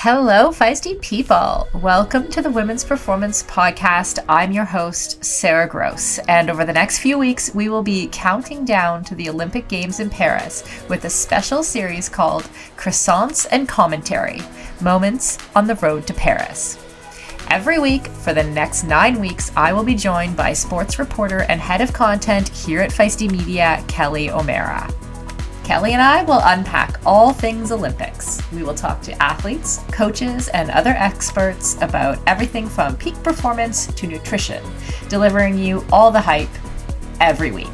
Hello, feisty people. Welcome to the Women's Performance Podcast. I'm your host, Sara Gross, and over the next few weeks, we will be counting down to the Olympic Games in Paris with a special series called Croissants and Commentary, Moments on the Road to Paris. Every week for the next 9 weeks, I will be joined by sports reporter and head of content here at Feisty Media, Kelly O'Mara. Kelly and I will unpack all things Olympics. We will talk to athletes, coaches, and other experts about everything from peak performance to nutrition, delivering you all the hype every week.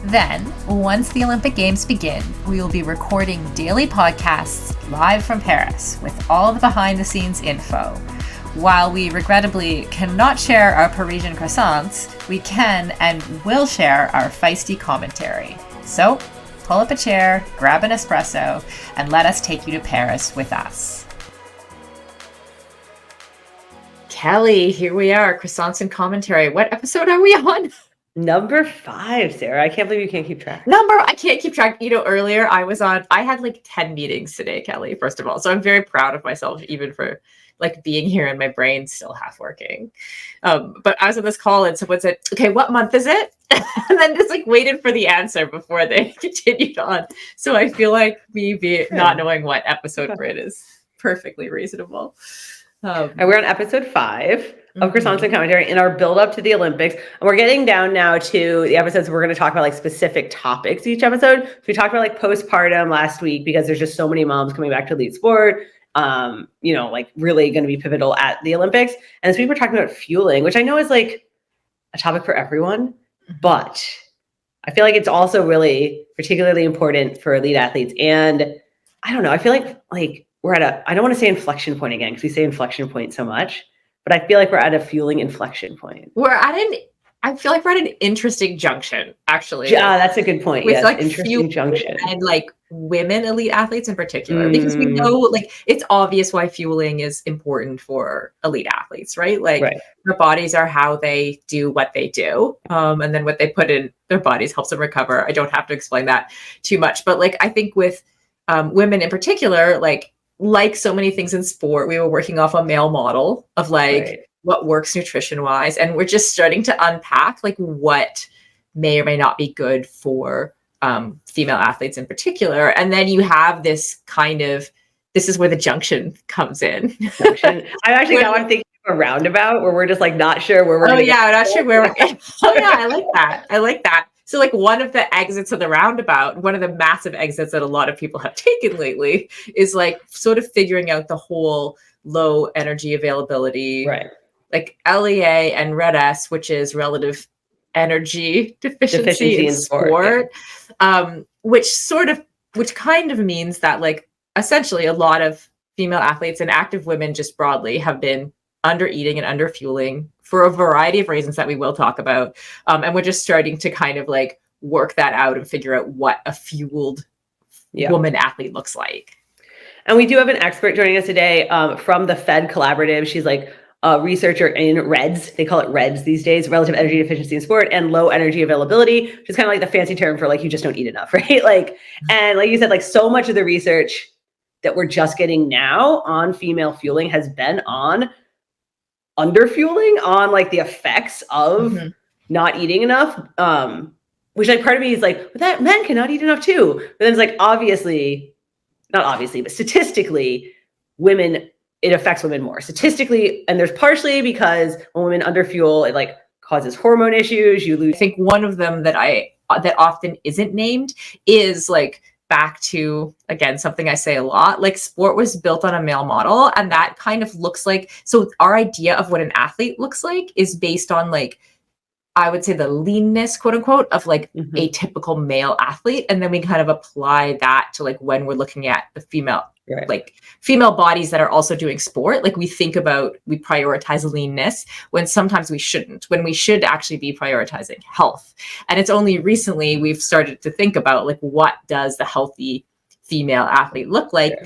Then, once the Olympic Games begin, we will be recording daily podcasts live from Paris with all the behind-the-scenes info. While we regrettably cannot share our Parisian croissants, we can and will share our feisty commentary. So, pull up a chair, grab an espresso, and let us take you to Paris with us. Kelly, here we are, Croissants and Commentary. What episode are we on? Number 5, Sarah. I can't believe you can't keep track. I can't keep track. Earlier I had like 10 meetings today, Kelly, first of all. So I'm very proud of myself, even for like being here and my brain's still half working. But I was on this call and someone said, okay, what month is it? And then just like waited for the answer before they continued on. So I feel like me not knowing what episode we're in is perfectly reasonable. And we're on episode 5 of Croissants and Commentary in our build up to the Olympics. And we're getting down now to the episodes where we're going to talk about like specific topics each episode. So we talked about like postpartum last week because there's just so many moms coming back to elite sport. Like really going to be pivotal at the Olympics. And this week we're talking about fueling, which I know is like a topic for everyone, but I feel like it's also really particularly important for elite athletes. And I don't know, I feel like we're at I don't want to say inflection point again, because we say inflection point so much, but I feel like we're at a fueling inflection point. I feel like we're at an interesting junction, actually. Yeah, that's a good point. With like interesting junction. And like women elite athletes in particular, because we know like it's obvious why fueling is important for elite athletes, right? Like their bodies are how they do what they do. And then what they put in their bodies helps them recover. I don't have to explain that too much. But like I think with women in particular, like so many things in sport, we were working off a male model of like what works nutrition wise. And we're just starting to unpack like what may or may not be good for female athletes in particular. And then you have this is where the junction comes in. I'm thinking of a roundabout where we're just like not sure where we're not sure where we're going. Oh yeah, I like that. So like one of the exits of the roundabout, one of the massive exits that a lot of people have taken lately is like sort of figuring out the whole low energy availability, like LEA and RED-S, which is relative energy deficiency in sport, which kind of means that like essentially a lot of female athletes and active women just broadly have been under eating and under fueling for a variety of reasons that we will talk about. And we're just starting to kind of like work that out and figure out what a fueled woman athlete looks like. And we do have an expert joining us today from the Fed Collaborative. She's like a researcher in REDS. They call it REDS these days, relative energy deficiency in sport, and low energy availability, which is kind of like the fancy term for like you just don't eat enough, right? Like, and like you said, like so much of the research that we're just getting now on female fueling has been on underfueling, on like the effects of not eating enough. Which like part of me is like, but that men cannot eat enough too. But then it's like not obviously, but statistically, it affects women more statistically. And there's partially because when women underfuel, it like causes hormone issues. You lose. I think one of them that often isn't named is like back to, again, something I say a lot, like sport was built on a male model. And that kind of looks like, so our idea of what an athlete looks like is based on like, I would say the leanness, quote unquote, of like a typical male athlete. And then we kind of apply that to like when we're looking at the female, like female bodies that are also doing sport. Like we prioritize leanness when sometimes we shouldn't, when we should actually be prioritizing health. And it's only recently we've started to think about like, what does the healthy female athlete look like?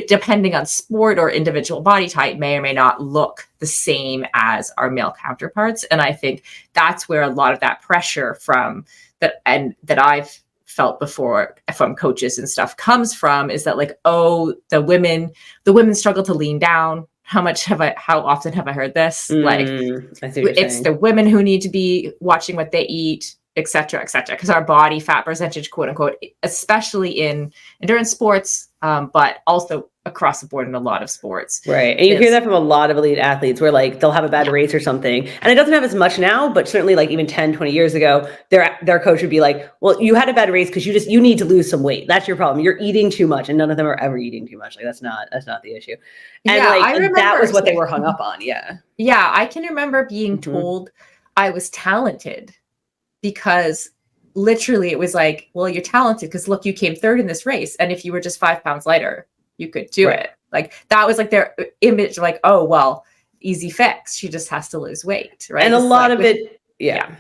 Depending on sport or individual body type, may or may not look the same as our male counterparts. And I think that's where a lot of that pressure from that I've felt before from coaches and stuff comes from is that like, oh, the women struggle to lean down. How often have I heard this? Like, it's the women who need to be watching what they eat, et cetera, because our body fat percentage, quote unquote, especially in endurance sports, but also across the board in a lot of sports. Right. And you hear that from a lot of elite athletes where like they'll have a bad race or something. And it doesn't have as much now, but certainly like even 10, 20 years ago, their coach would be like, well, you had a bad race because you need to lose some weight. That's your problem. You're eating too much. And none of them are ever eating too much. Like that's not the issue. And I remember that was what they were hung up on. Yeah. Yeah. I can remember being told I was talented because literally it was like, well, you're talented because look, you came third in this race. And if you were just 5 pounds lighter, you could do it. Like that was like their image, like, oh, well, easy fix. She just has to lose weight. Right. And a lot of it. Yeah.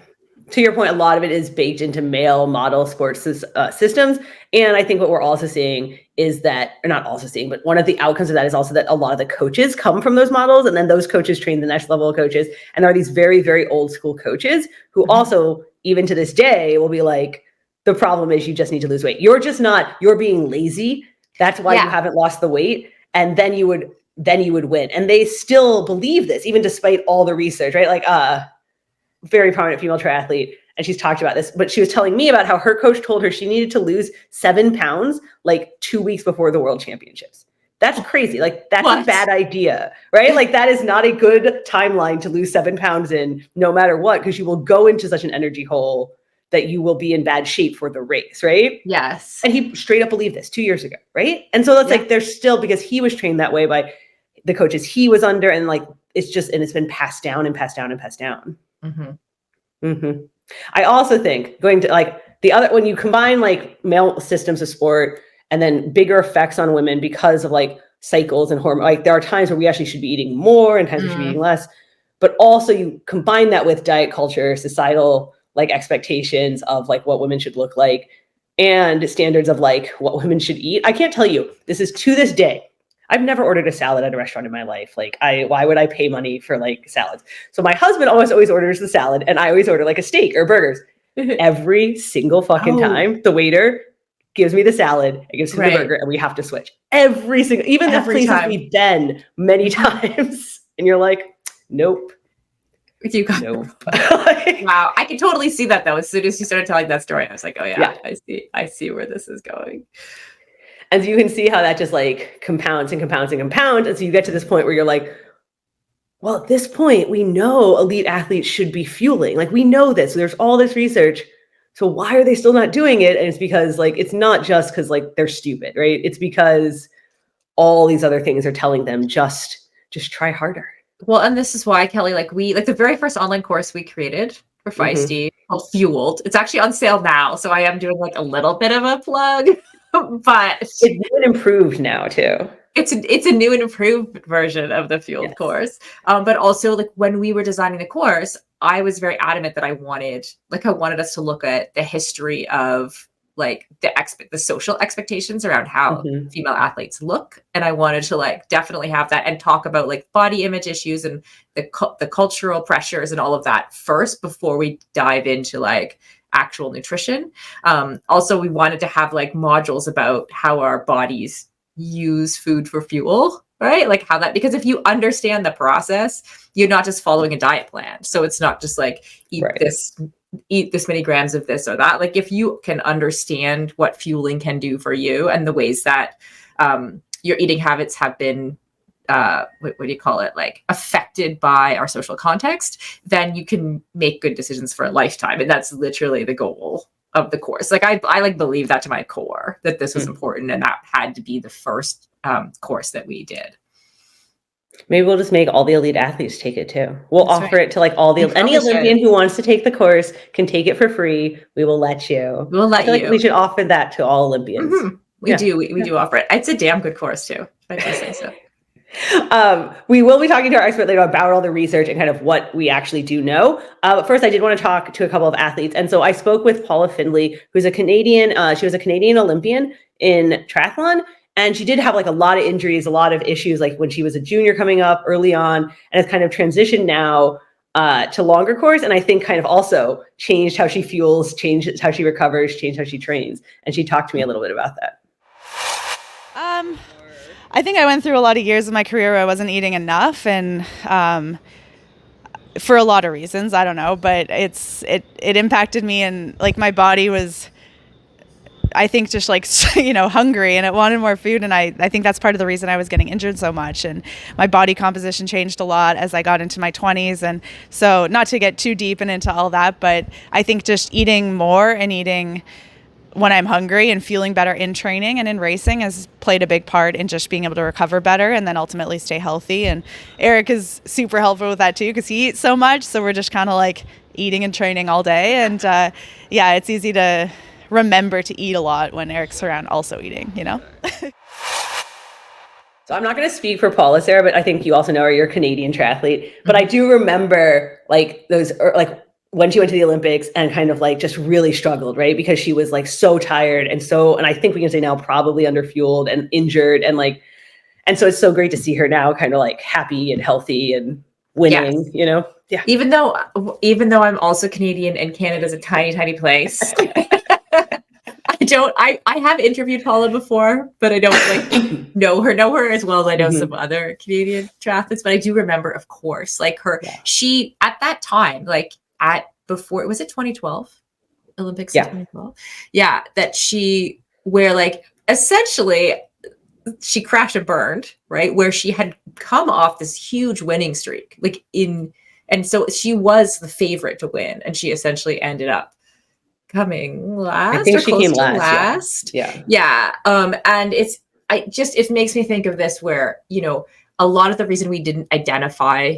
To your point, a lot of it is baked into male model sports systems. And I think what we're also seeing is that, or not also seeing, but one of the outcomes of that is also that a lot of the coaches come from those models. And then those coaches train the next level of coaches. And there are these very, very old school coaches who also, even to this day, will be like, the problem is you just need to lose weight. You're being lazy. That's why you haven't lost the weight. And then you would win. And they still believe this, even despite all the research, right? Like very prominent female triathlete. And she's talked about this, but she was telling me about how her coach told her she needed to lose 7 pounds like 2 weeks before the world championships. That's crazy. Like that's a bad idea, right? Like that is not a good timeline to lose 7 pounds in no matter what, because you will go into such an energy hole that you will be in bad shape for the race, right? Yes. And he straight up believed this 2 years ago, right? And so that's like, there's still, because he was trained that way by the coaches he was under, and like, it's been passed down and passed down and passed down. I also think going to like when you combine like male systems of sport and then bigger effects on women because of like cycles and hormone, like there are times where we actually should be eating more and times we should be eating less, but also you combine that with diet culture, societal like expectations of like what women should look like and standards of like what women should eat. I can't tell you, this is to this day, I've never ordered a salad at a restaurant in my life. Like why would I pay money for like salads? So my husband almost always orders the salad and I always order like a steak or burgers. Every single fucking time the waiter gives me the salad and gives me the burger and we have to switch. Even the places we've been many times. And you're like, nope. You got wow. I can totally see that though. As soon as you started telling that story, I was like, oh yeah. I see where this is going. And so you can see how that just like compounds and compounds and compounds. And so you get to this point where you're like, well, at this point, we know elite athletes should be fueling. Like we know this. There's all this research. So why are they still not doing it? And it's because like, it's not just because like they're stupid, right? It's because all these other things are telling them just try harder. Well, and this is why, Kelly, like the very first online course we created for Feisty called Fueled. It's actually on sale now. So I am doing like a little bit of a plug, but it's new and improved now too. It's a new and improved version of the Fueled course. But also like when we were designing the course, I was very adamant that I wanted us to look at the history of like the social expectations around how female athletes look. And I wanted to like definitely have that and talk about like body image issues and the cultural pressures and all of that first before we dive into like actual nutrition. Also, we wanted to have like modules about how our bodies use food for fuel, right? Like how that, because if you understand the process, you're not just following a diet plan. So it's not just like eat this many grams of this or that. Like if you can understand what fueling can do for you and the ways that your eating habits have been, what do you call it? Like affected by our social context, then you can make good decisions for a lifetime. And that's literally the goal of the course. Like I like believe that to my core, that this was important. And that had to be the first course that we did. Maybe we'll just make all the elite athletes take it too. We'll offer it to like any Olympian who wants to take the course can take it for free. We will let you. We'll let you. Like we should offer that to all Olympians. We do. We do offer it. It's a damn good course too. If I do say so. We will be talking to our expert later about all the research and kind of what we actually do know. But first, I did want to talk to a couple of athletes. And so I spoke with Paula Findlay, who's a Canadian. She was a Canadian Olympian in triathlon. And she did have like a lot of injuries, a lot of issues, like when she was a junior coming up early on, and has kind of transitioned now to longer course. And I think kind of also changed how she fuels, changed how she recovers, changed how she trains. And she talked to me a little bit about that. I think I went through a lot of years of my career where I wasn't eating enough, and for a lot of reasons, I don't know, but it impacted me, and like my body was, I think, just like, hungry, and it wanted more food. And I think that's part of the reason I was getting injured so much. And my body composition changed a lot as I got into my 20s. And so, not to get too deep and into all that, but I think just eating more and eating when I'm hungry and feeling better in training and in racing has played a big part in just being able to recover better and then ultimately stay healthy. And Eric is super helpful with that too, because he eats so much. So we're just kind of like eating and training all day. And it's easy to remember to eat a lot when Eric's around also eating, So I'm not going to speak for Paula, Sarah, but I think you also know her, you're a Canadian triathlete. But I do remember like those, like when she went to the Olympics and kind of like just really struggled, right? Because she was like so tired and I think we can say now probably underfueled and injured and so it's so great to see her now kind of like happy and healthy and winning, yes. Yeah. Even though I'm also Canadian and Canada's a tiny, tiny place. I have interviewed Paula before, but I don't like know her as well as I know some other Canadian triathletes. But I do remember, of course, like she at that time, like before, was it 2012 Olympics in 2012? Yeah, that where like essentially she crashed and burned, right? Where she had come off this huge winning streak, and so she was the favorite to win, and she essentially ended up coming last. I think she came last. Yeah. And it makes me think of this where, a lot of the reason we didn't identify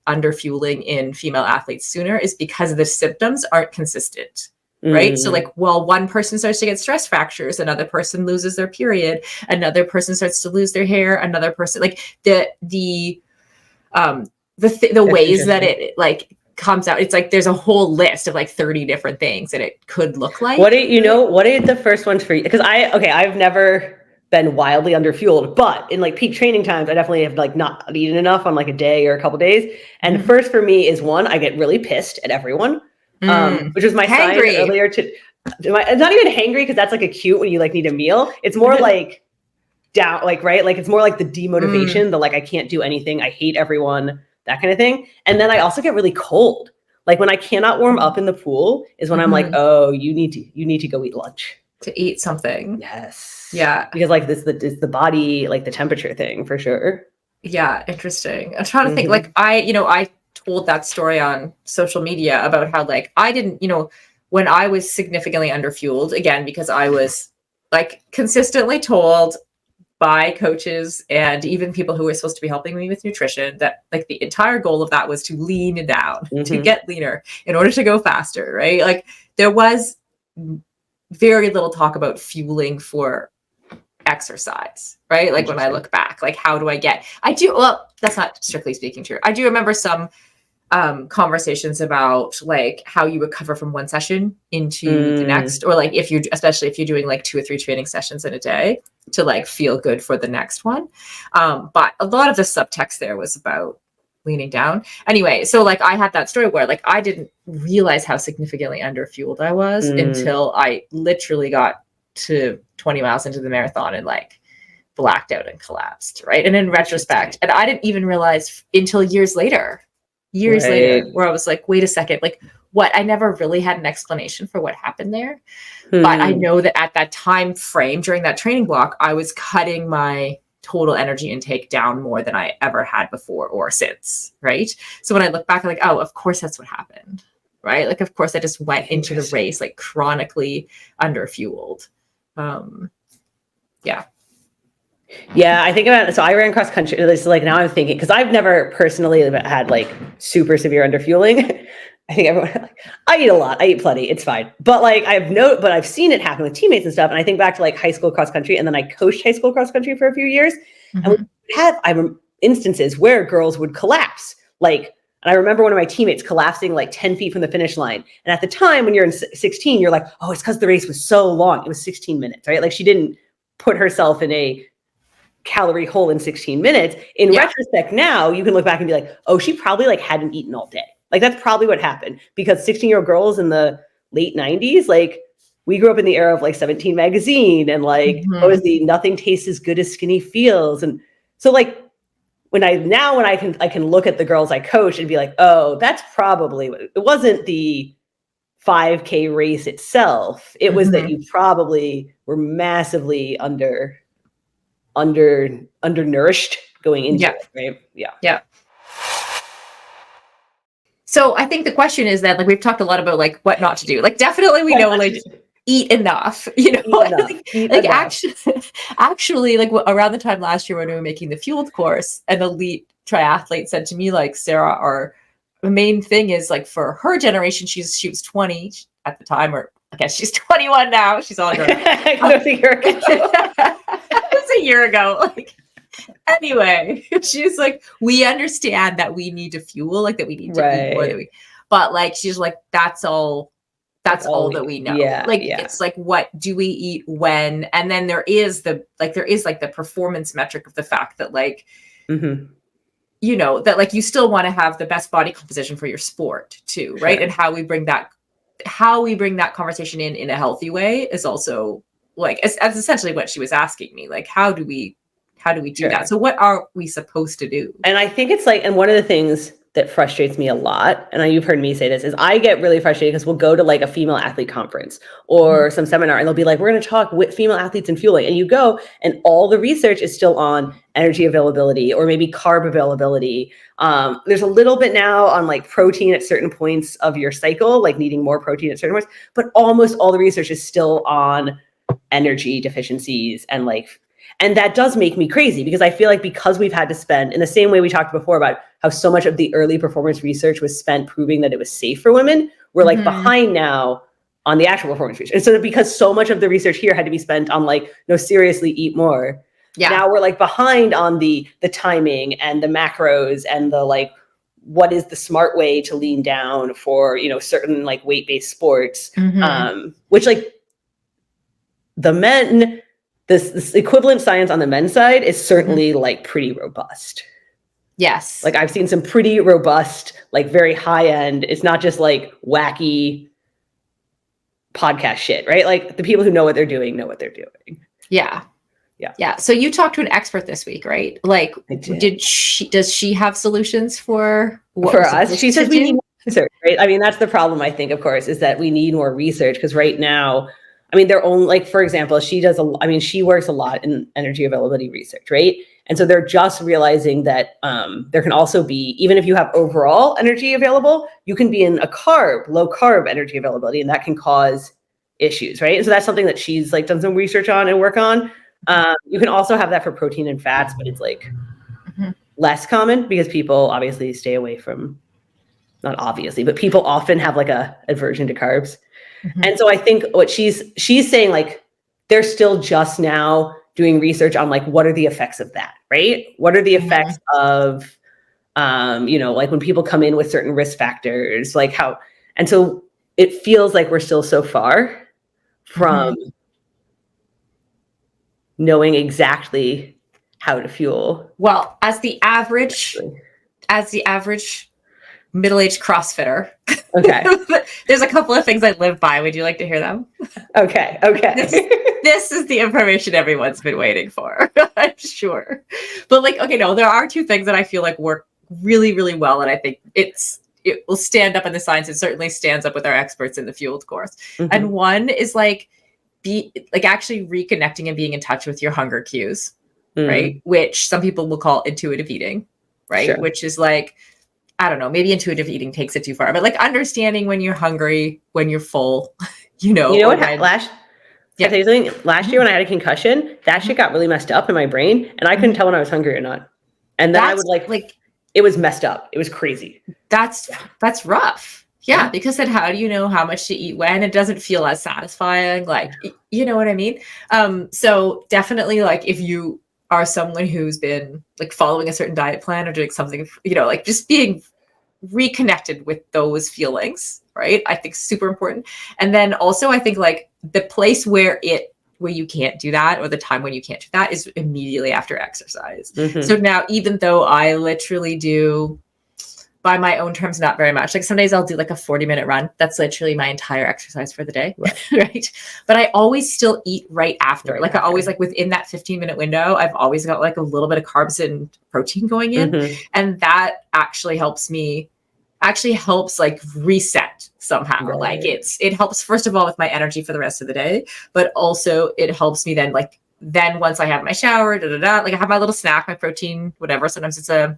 underfueling in female athletes sooner is because the symptoms aren't consistent. Right. So like, one person starts to get stress fractures, another person loses their period, another person starts to lose their hair, another person, like the ways that it like comes out. It's like, there's a whole list of like 30 different things that it could look like. What are the first ones for you? Because I've never been wildly underfueled, but in like peak training times, I definitely have like not eaten enough on like a day or a couple days. And first for me is one, I get really pissed at everyone. Which was my sign earlier it's not even hangry, because that's like acute when you like need a meal. It's more like down, like, right? Like it's more like the demotivation, the like, I can't do anything, I hate everyone, that kind of thing. And then I also get really cold. Like when I cannot warm up in the pool is when I'm like, oh, you need to go eat lunch. To eat something. Yes. Yeah. Because like this is the body, like the temperature thing for sure. Yeah. Interesting. I'm trying to think, like I told that story on social media about how like I didn't, when I was significantly underfueled, again, because I was like consistently told by coaches and even people who were supposed to be helping me with nutrition that like the entire goal of that was to lean down, to get leaner in order to go faster, right? Like there was very little talk about fueling for exercise, right? Like when I look back, like how do I get, that's not strictly speaking true. I do remember some conversations about like how you recover from one session into the next, or like especially if you're doing like 2 or 3 training sessions in a day to like feel good for the next one. But a lot of the subtext there was about leaning down. Anyway, so like I had that story where like I didn't realize how significantly underfueled I was until I literally got to 20 miles into the marathon and like blacked out and collapsed, right? And in retrospect, and I didn't even realize until years later, where I was like, wait a second, like what? I never really had an explanation for what happened there. But I know that at that time frame during that training block, I was cutting my total energy intake down more than I ever had before or since, right? So when I look back, I'm like, oh, of course that's what happened, right? Like, of course I just went into the race like chronically underfueled. Yeah, I think about it. So I ran cross country. It's like now I'm thinking, because I've never personally had like super severe underfueling. I think everyone, like, I eat a lot. I eat plenty. It's fine. But like but I've seen it happen with teammates and stuff. And I think back to like high school cross country, and then I coached high school cross country for a few years. And we have instances where girls would collapse. Like, and I remember one of my teammates collapsing like 10 feet from the finish line. And at the time when you're in 16, you're like, oh, it's because the race was so long. It was 16 minutes, right? Like she didn't put herself in a calorie hole in 16 minutes. In retrospect now, you can look back and be like, oh, she probably like hadn't eaten all day. Like that's probably what happened, because 16-year-old girls in the late 90s, like we grew up in the era of like 17 magazine and like what was the nothing tastes as good as skinny feels. And so like when I can look at the girls I coach and be like, oh, that's probably what, it wasn't the 5K race itself. It was that you probably were massively undernourished going into it, right? Yeah. So I think the question is that, like, we've talked a lot about like what not to do. Like, definitely we know, like, eat enough, you know, actually, like around the time last year when we were making the fueled course, an elite triathlete said to me, like, Sarah, our main thing is like for her generation, she was 20 at the time, or I guess she's 21 now. She's all grown. It was a year ago. It was a year ago. Like, anyway, she's like, we understand that we need to fuel, like that we need to eat more than but like, she's like, that's all that we know. It's like, what do we eat when? And then there is the performance metric of the fact that like, you know, that like you still want to have the best body composition for your sport too, right? And how we bring that conversation in a healthy way is also like, as essentially what she was asking me, like, how do we do that? So what are we supposed to do? And I think it's like, and one of the things that frustrates me a lot, and you've heard me say this, is I get really frustrated because we'll go to like a female athlete conference or some seminar and they'll be like, we're going to talk with female athletes and fueling. And you go and all the research is still on energy availability or maybe carb availability. There's a little bit now on like protein at certain points of your cycle, like needing more protein at certain points, but almost all the research is still on energy deficiencies and that does make me crazy, because I feel like because we've had to spend, in the same way we talked before about how so much of the early performance research was spent proving that it was safe for women, we're like behind now on the actual performance research. And so because so much of the research here had to be spent on like, no, seriously, eat more. Yeah. Now we're like behind on the timing and the macros and the like, what is the smart way to lean down for, you know, certain like weight-based sports, which like the men, this equivalent science on the men's side is certainly like pretty robust. Yes. Like I've seen some pretty robust, like very high end. It's not just like wacky podcast shit, right? Like the people who know what they're doing know what they're doing. Yeah. So you talked to an expert this week, right? Like, does she have solutions for us? She says we need more research, right? I mean, that's the problem, I think, of course, is that we need more research, because right now, I mean, they're only like, for example, she works a lot in energy availability research, right? And so they're just realizing that there can also be, even if you have overall energy available, you can be in a low carb energy availability, and that can cause issues, right? And so that's something that she's like done some research on and work on. You can also have that for protein and fats, but it's like less common because people obviously stay away from, not obviously, but people often have like a aversion to carbs. And so I think what she's saying, like, they're still just now doing research on like, what are the effects of that, right? What are the effects of, you know, like when people come in with certain risk factors, like how, and so it feels like we're still so far from knowing exactly how to fuel. Well, as the average middle-aged CrossFitter. Okay. There's a couple of things I live by. Would you like to hear them? Okay. This is the information everyone's been waiting for, I'm sure. But like, okay, no, there are two things that I feel like work really, really well. And I think it will stand up in the science. It certainly stands up with our experts in the fueled course. And one is like, actually reconnecting and being in touch with your hunger cues, right? Which some people will call intuitive eating, right? Sure. Which is like, I don't know, maybe intuitive eating takes it too far, but like understanding when you're hungry, when you're full, you know what happened last year when I had a concussion, that shit got really messed up in my brain and I couldn't tell when I was hungry or not. And then I would like, it was messed up. It was crazy. That's rough. Yeah. Because then how do you know how much to eat when? It doesn't feel as satisfying. Like, you know what I mean? So definitely like if you are someone who's been like following a certain diet plan or doing something, you know, like just being reconnected with those feelings, right? I think super important. And then also I think like the place where you can't do that, or the time when you can't do that, is immediately after exercise. So now, even though I literally do by my own terms, not very much. Like some days I'll do like a 40-minute run. That's literally my entire exercise for the day. Right. But I always still eat right after. I always like within that 15-minute window, I've always got like a little bit of carbs and protein going in. And that actually helps like reset somehow. Right. Like it helps, first of all, with my energy for the rest of the day, but also it helps me then once I have my shower, like I have my little snack, my protein, whatever. Sometimes it's a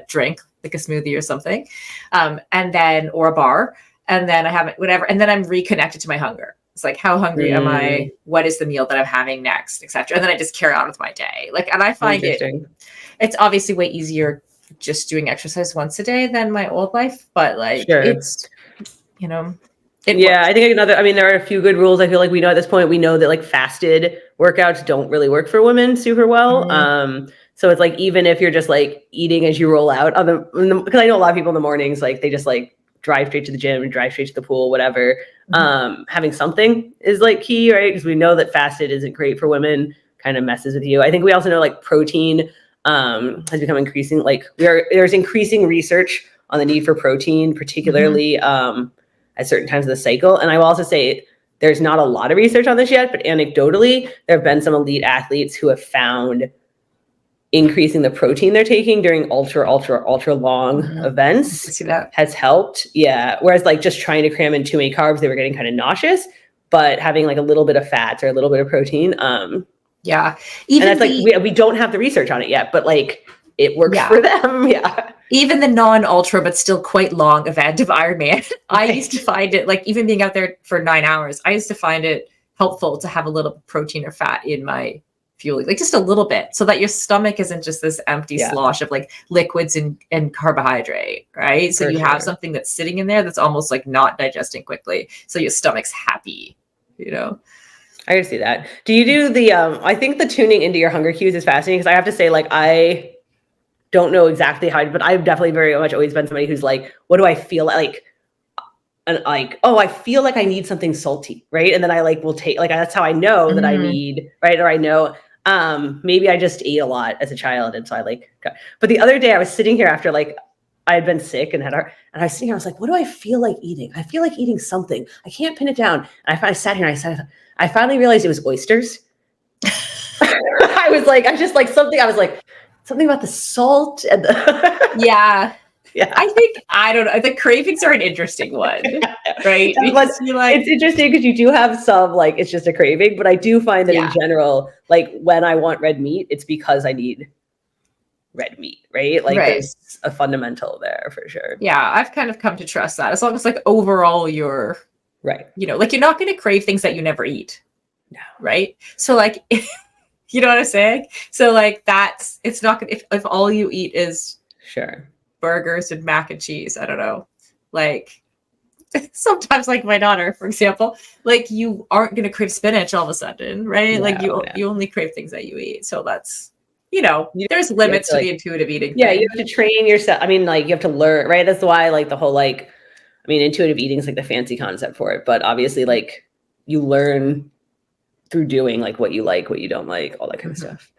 drink, like a smoothie or something. Or a bar. And then I have it, whatever. And then I'm reconnected to my hunger. It's like, how hungry am I? What is the meal that I'm having next, etc. And then I just carry on with my day. Like, and I find it's obviously way easier just doing exercise once a day than my old life, but like it's, it works. I think there are a few good rules. I feel like we know at this point, we know that like fasted workouts don't really work for women super well. So it's like, even if you're just like eating as you roll out because I know a lot of people in the mornings, like they just like drive straight to the gym and drive straight to the pool, whatever. Having something is like key, right? Because we know that fasted isn't great for women, kind of messes with you. I think we also know like protein has become increasing. Like there's increasing research on the need for protein, particularly at certain times of the cycle. And I will also say there's not a lot of research on this yet, but anecdotally, there have been some elite athletes who have found increasing the protein they're taking during ultra long events has helped. Yeah. Whereas like just trying to cram in too many carbs, they were getting kind of nauseous, but having like a little bit of fats or a little bit of protein. Even and that's like, we don't have the research on it yet, but like it works for them. Yeah. Even the non-ultra, but still quite long event of Ironman, I used to find it, like even being out there for 9 hours, I used to find it helpful to have a little protein or fat in my fueling, like just a little bit, so that your stomach isn't just this empty slosh of like liquids and carbohydrate, right? So you have something that's sitting in there that's almost like not digesting quickly, so your stomach's happy, I can see that. Do you do the, I think the tuning into your hunger cues is fascinating, because I have to say, like, I don't know exactly how, but I've definitely very much always been somebody who's like, what do I feel like? And like, oh, I feel like I need something salty, right? And then I like will take, like, that's how I know that I need, right? Or I know, maybe I just ate a lot as a child. And so I like, but the other day I was sitting here after like, I had been sick and I was sitting here, I was like, what do I feel like eating? I feel like eating something. I can't pin it down. And I sat here and I finally realized it was oysters. I was like, something about the salt and the yeah. I think, I don't know, the cravings are an interesting one, right? It's interesting because you do have some, like, it's just a craving, but I do find that in general, like when I want red meat, it's because I need red meat, right? Like there's a fundamental there for sure. Yeah, I've kind of come to trust that, as long as like overall you're right. Like you're not going to crave things that you never eat. No. Right? So like, you know what I'm saying? So like it's not gonna, if all you eat is burgers and mac and cheese, I don't know, like sometimes like my daughter, for example, like you aren't going to crave spinach all of a sudden, right? You only crave things that you eat. So that's, there's limits to the intuitive eating thing. You have to train yourself. I mean, like you have to learn, right? That's why like the whole, like, I mean, intuitive eating is like the fancy concept for it, but obviously like you learn through doing like what you like, what you don't like, all that kind of stuff.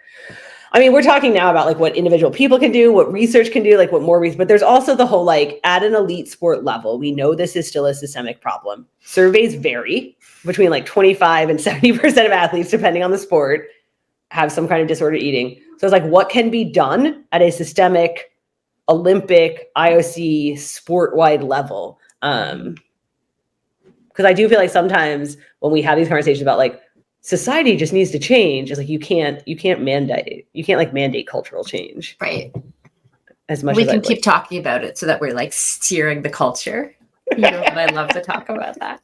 I mean, we're talking now about like what individual people can do, what research can do, like what more research, but there's also the whole, like at an elite sport level, we know this is still a systemic problem. Surveys vary between like 25 and 70% of athletes, depending on the sport, have some kind of disordered eating. So it's like, what can be done at a systemic Olympic IOC sport-wide level? Because I do feel like sometimes when we have these conversations about like, society just needs to change. It's like you can't mandate cultural change. Right. As much we as can keep talking about it so that we're like steering the culture. But I love to talk about that.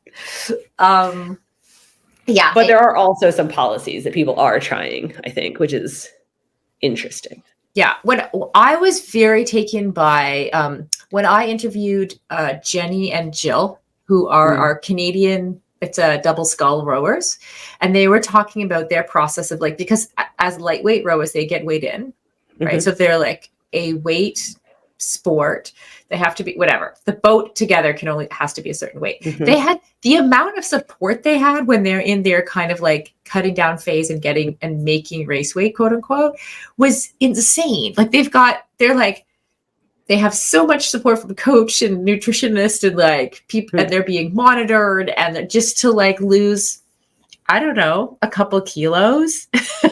But there are also some policies that people are trying, I think, which is interesting. Yeah. When I was very taken by when I interviewed Jenny and Jill, who are our Canadian, it's a double scull rowers, and they were talking about their process of like, because as lightweight rowers, they get weighed in, right? So if they're like a weight sport, they have to be whatever. The boat together has to be a certain weight. They had the amount of support they had when they're in their kind of like cutting down phase and making race weight, quote unquote, was insane. Like they're like, they have so much support from coach and nutritionist and like people, and they're being monitored, and just to like lose, I don't know, a couple kilos,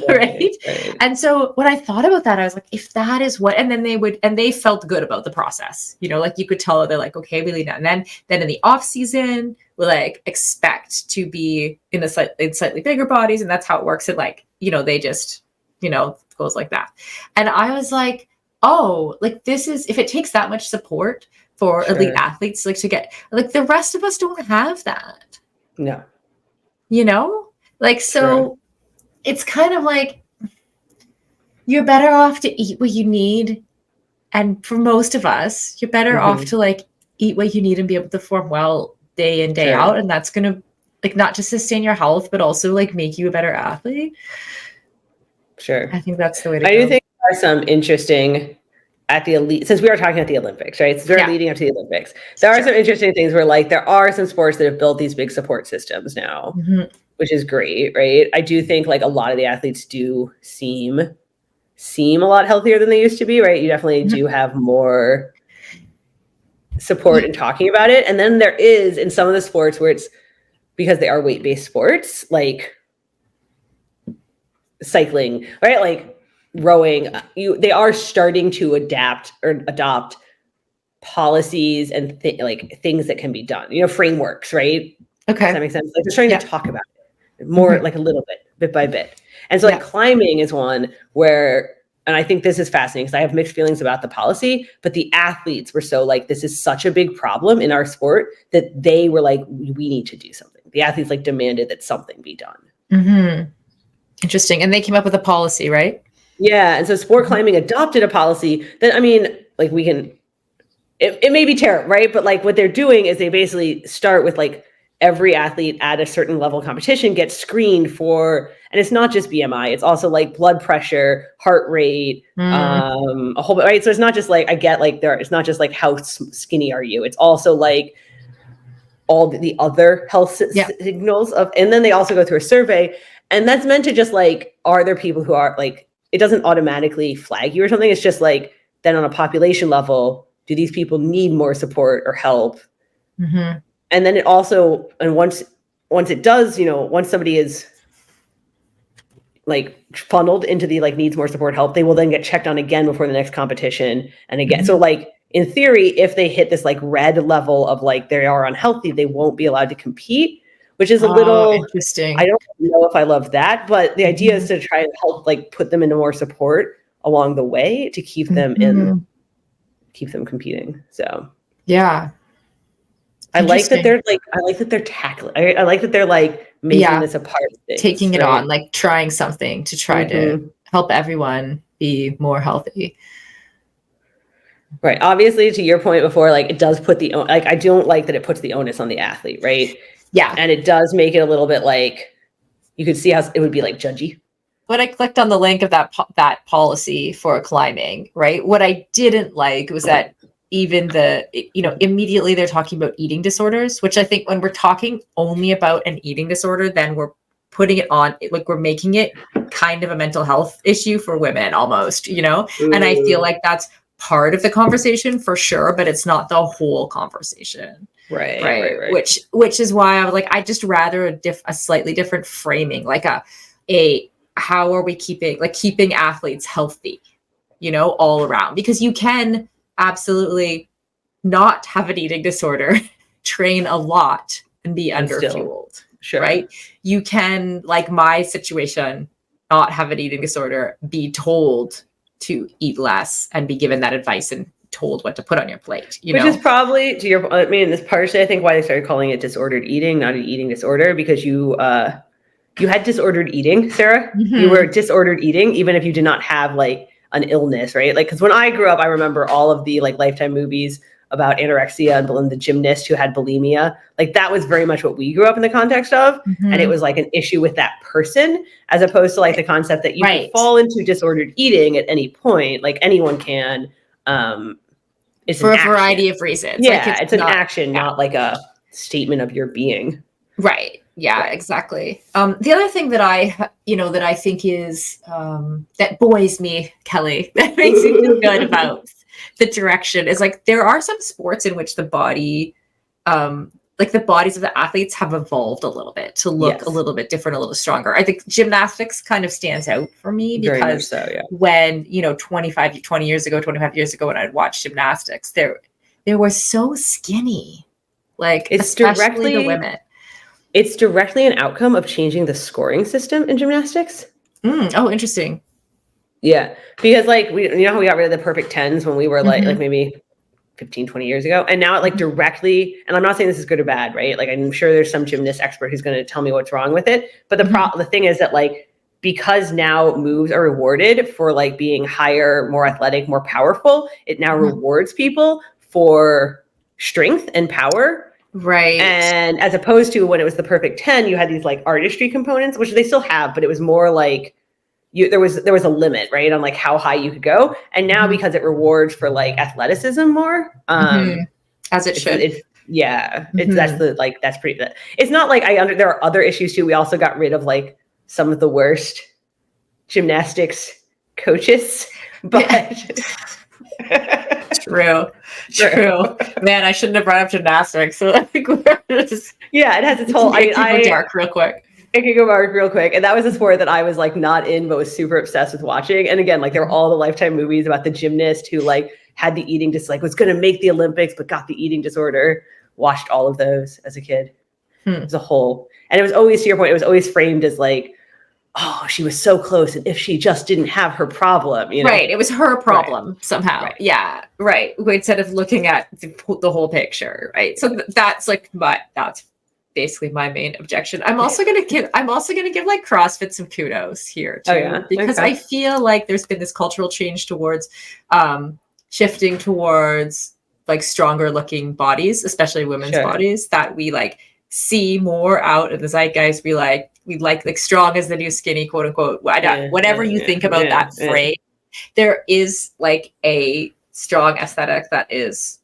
right? And so when I thought about that, I was like, if that is what, and then they felt good about the process, you know, like you could tell they're like, okay, we lean out. And then in the off season, we like expect to be in slightly bigger bodies. And that's how it works. And like, you know, they just, you know, goes like that. And I was like, oh, like this is, if it takes that much support for elite athletes, like to get, like the rest of us don't have that. No. You know, like, so it's kind of like you're better off to eat what you need. And for most of us, you're better off to like eat what you need and be able to perform well day in, day out. And that's going to like not just sustain your health, but also like make you a better athlete. Sure. I think that's the way to go. I do think there are some interesting at the elite, since we are talking at the Olympics, right? Since we're leading up to the Olympics, there are some interesting things where like there are some sports that have built these big support systems now, which is great, right? I do think like a lot of the athletes do seem a lot healthier than they used to be, right? You definitely do have more support in talking about it. And then there is in some of the sports where it's because they are weight-based sports, like cycling, right? Like rowing, they are starting to adapt or adopt policies and like things that can be done, you know, frameworks, right? Okay. Does that make sense? Like they're starting to talk about it more, like a little bit by bit. And so like climbing is one where, and I think this is fascinating because I have mixed feelings about the policy, but the athletes were so like, this is such a big problem in our sport that they were like, we need to do something. The athletes like demanded that something be done. Interesting. And they came up with a policy, right? Yeah. And so sport climbing adopted a policy that, I mean, like we can, it may be terrible, right? But like what they're doing is they basically start with like every athlete at a certain level of competition gets screened for, and it's not just BMI, it's also like blood pressure, heart rate, a whole bit, right? So it's not just like, I get like it's not just like how skinny are you? It's also like all the other health signals of, and then they also go through a survey, and that's meant to just like, are there people who are like, it doesn't automatically flag you or something. It's just like, then on a population level, do these people need more support or help? And then it also, and once it does, you know, once somebody is like funneled into the like needs more support help, they will then get checked on again before the next competition. And again, so like in theory, if they hit this like red level of like they are unhealthy, they won't be allowed to compete, which is a little interesting. I don't know if I love that, but the idea is to try and help like put them into more support along the way to keep them competing. So I like that they're tackling. I like that they're like making this a part of things, taking it on, like trying something to try to help everyone be more healthy. Right. Obviously, to your point before, like it does put like I don't like that it puts the onus on the athlete, right? Yeah. And it does make it a little bit like you could see how it would be like judgy. When I clicked on the link of that policy for climbing, right? What I didn't like was that even immediately they're talking about eating disorders, which I think when we're talking only about an eating disorder, then we're putting it on, like we're making it kind of a mental health issue for women almost, you know? And I feel like that's part of the conversation for sure, but it's not the whole conversation. Right. Which is why I was like, I just rather a slightly different framing, like how are we keeping athletes healthy, you know, all around, because you can absolutely not have an eating disorder, train a lot and be underfueled. Sure. Right. You can, like my situation, not have an eating disorder, be told to eat less and be given that advice and told what to put on your plate, which is probably to your, I mean, this partially, I think why they started calling it disordered eating, not an eating disorder, because you had disordered eating, Sarah. You were disordered eating, even if you did not have like an illness, right? Like, because when I grew up, I remember all of the like Lifetime movies about anorexia and the gymnast who had bulimia. Like that was very much what we grew up in the context of. And it was like an issue with that person, as opposed to like the concept that you can fall into disordered eating at any point. Like anyone can. It's for a variety of reasons. Yeah, like it's an action, not like a statement of your being. Right. Yeah, exactly. The other thing that I think is that buoys me, Kelly, that makes me feel good about the direction is like, there are some sports in which the body, like the bodies of the athletes have evolved a little bit to look a little bit different, a little stronger. I think gymnastics kind of stands out for me because when, 20 years ago, 25 years ago, when I'd watched gymnastics, they were so skinny, like especially the women. It's directly an outcome of changing the scoring system in gymnastics. Oh, interesting. Yeah, because like how we got rid of the perfect tens when we were like maybe 15, 20 years ago. And now it like directly, and I'm not saying this is good or bad, right? Like I'm sure there's some gymnast expert who's going to tell me what's wrong with it. But the thing is that like, because now moves are rewarded for like being higher, more athletic, more powerful, it now rewards people for strength and power. Right. And as opposed to when it was the perfect 10, you had these like artistry components, which they still have, but it was more like, there was a limit, right, on like how high you could go. And now because it rewards for like athleticism more, as it should. It's that's pretty good. It's not like there are other issues too. We also got rid of like some of the worst gymnastics coaches, but True. Man, I shouldn't have brought up gymnastics. So I think we're just it has its whole dark real quick. It could go dark real quick. And that was a sport that I was like not in, but was super obsessed with watching. And again, like there were all the Lifetime movies about the gymnast who like had the eating was going to make the Olympics, but got the eating disorder. Watched all of those as a kid. It was a whole, and it was always, to your point, it was always framed as like, oh, she was so close. And if she just didn't have her problem, Right. It was her problem somehow. Right. Yeah. Right. Instead of looking at the whole picture. Right. So that's like that's basically my main objection. I'm also gonna give like CrossFit some kudos here too, because I feel like there's been this cultural change towards shifting towards like stronger looking bodies, especially women's bodies, that we like see more out in the zeitgeist. We like strong as the new skinny, quote unquote. Whatever you think about that phrase, there is like a strong aesthetic that is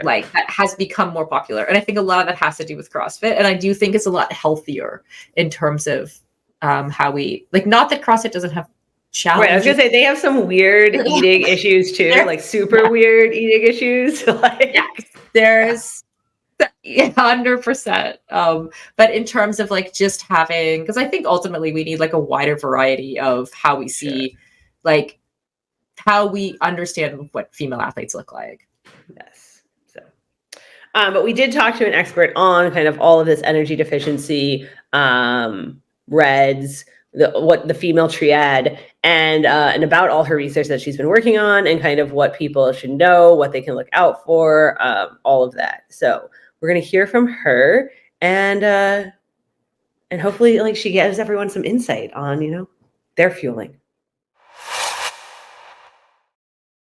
like that has become more popular. And I think a lot of that has to do with CrossFit. And I do think it's a lot healthier in terms of how we like, not that CrossFit doesn't have challenges. Right, I was gonna say they have some weird eating issues too, like super weird eating issues. Like there's 100%. But in terms of like just having, because I think ultimately we need like a wider variety of how we see, like how we understand what female athletes look like. Yes. But we did talk to an expert on kind of all of this energy deficiency, REDS, the female triad, and about all her research that she's been working on, and kind of what people should know, what they can look out for, all of that. So we're gonna hear from her, and hopefully, like, she gives everyone some insight on their fueling.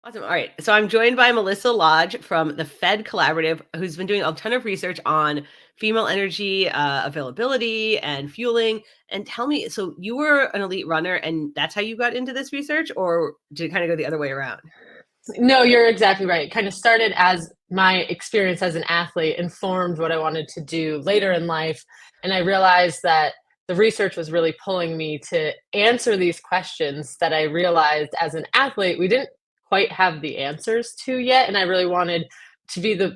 Awesome. All right. So I'm joined by Melissa Lodge from the Fed Collaborative, who's been doing a ton of research on female energy availability and fueling. And tell me, so you were an elite runner and that's how you got into this research, or did it kind of go the other way around? No, you're exactly right. It kind of started as my experience as an athlete informed what I wanted to do later in life. And I realized that the research was really pulling me to answer these questions that I realized as an athlete we didn't quite have the answers to yet. And I really wanted to be the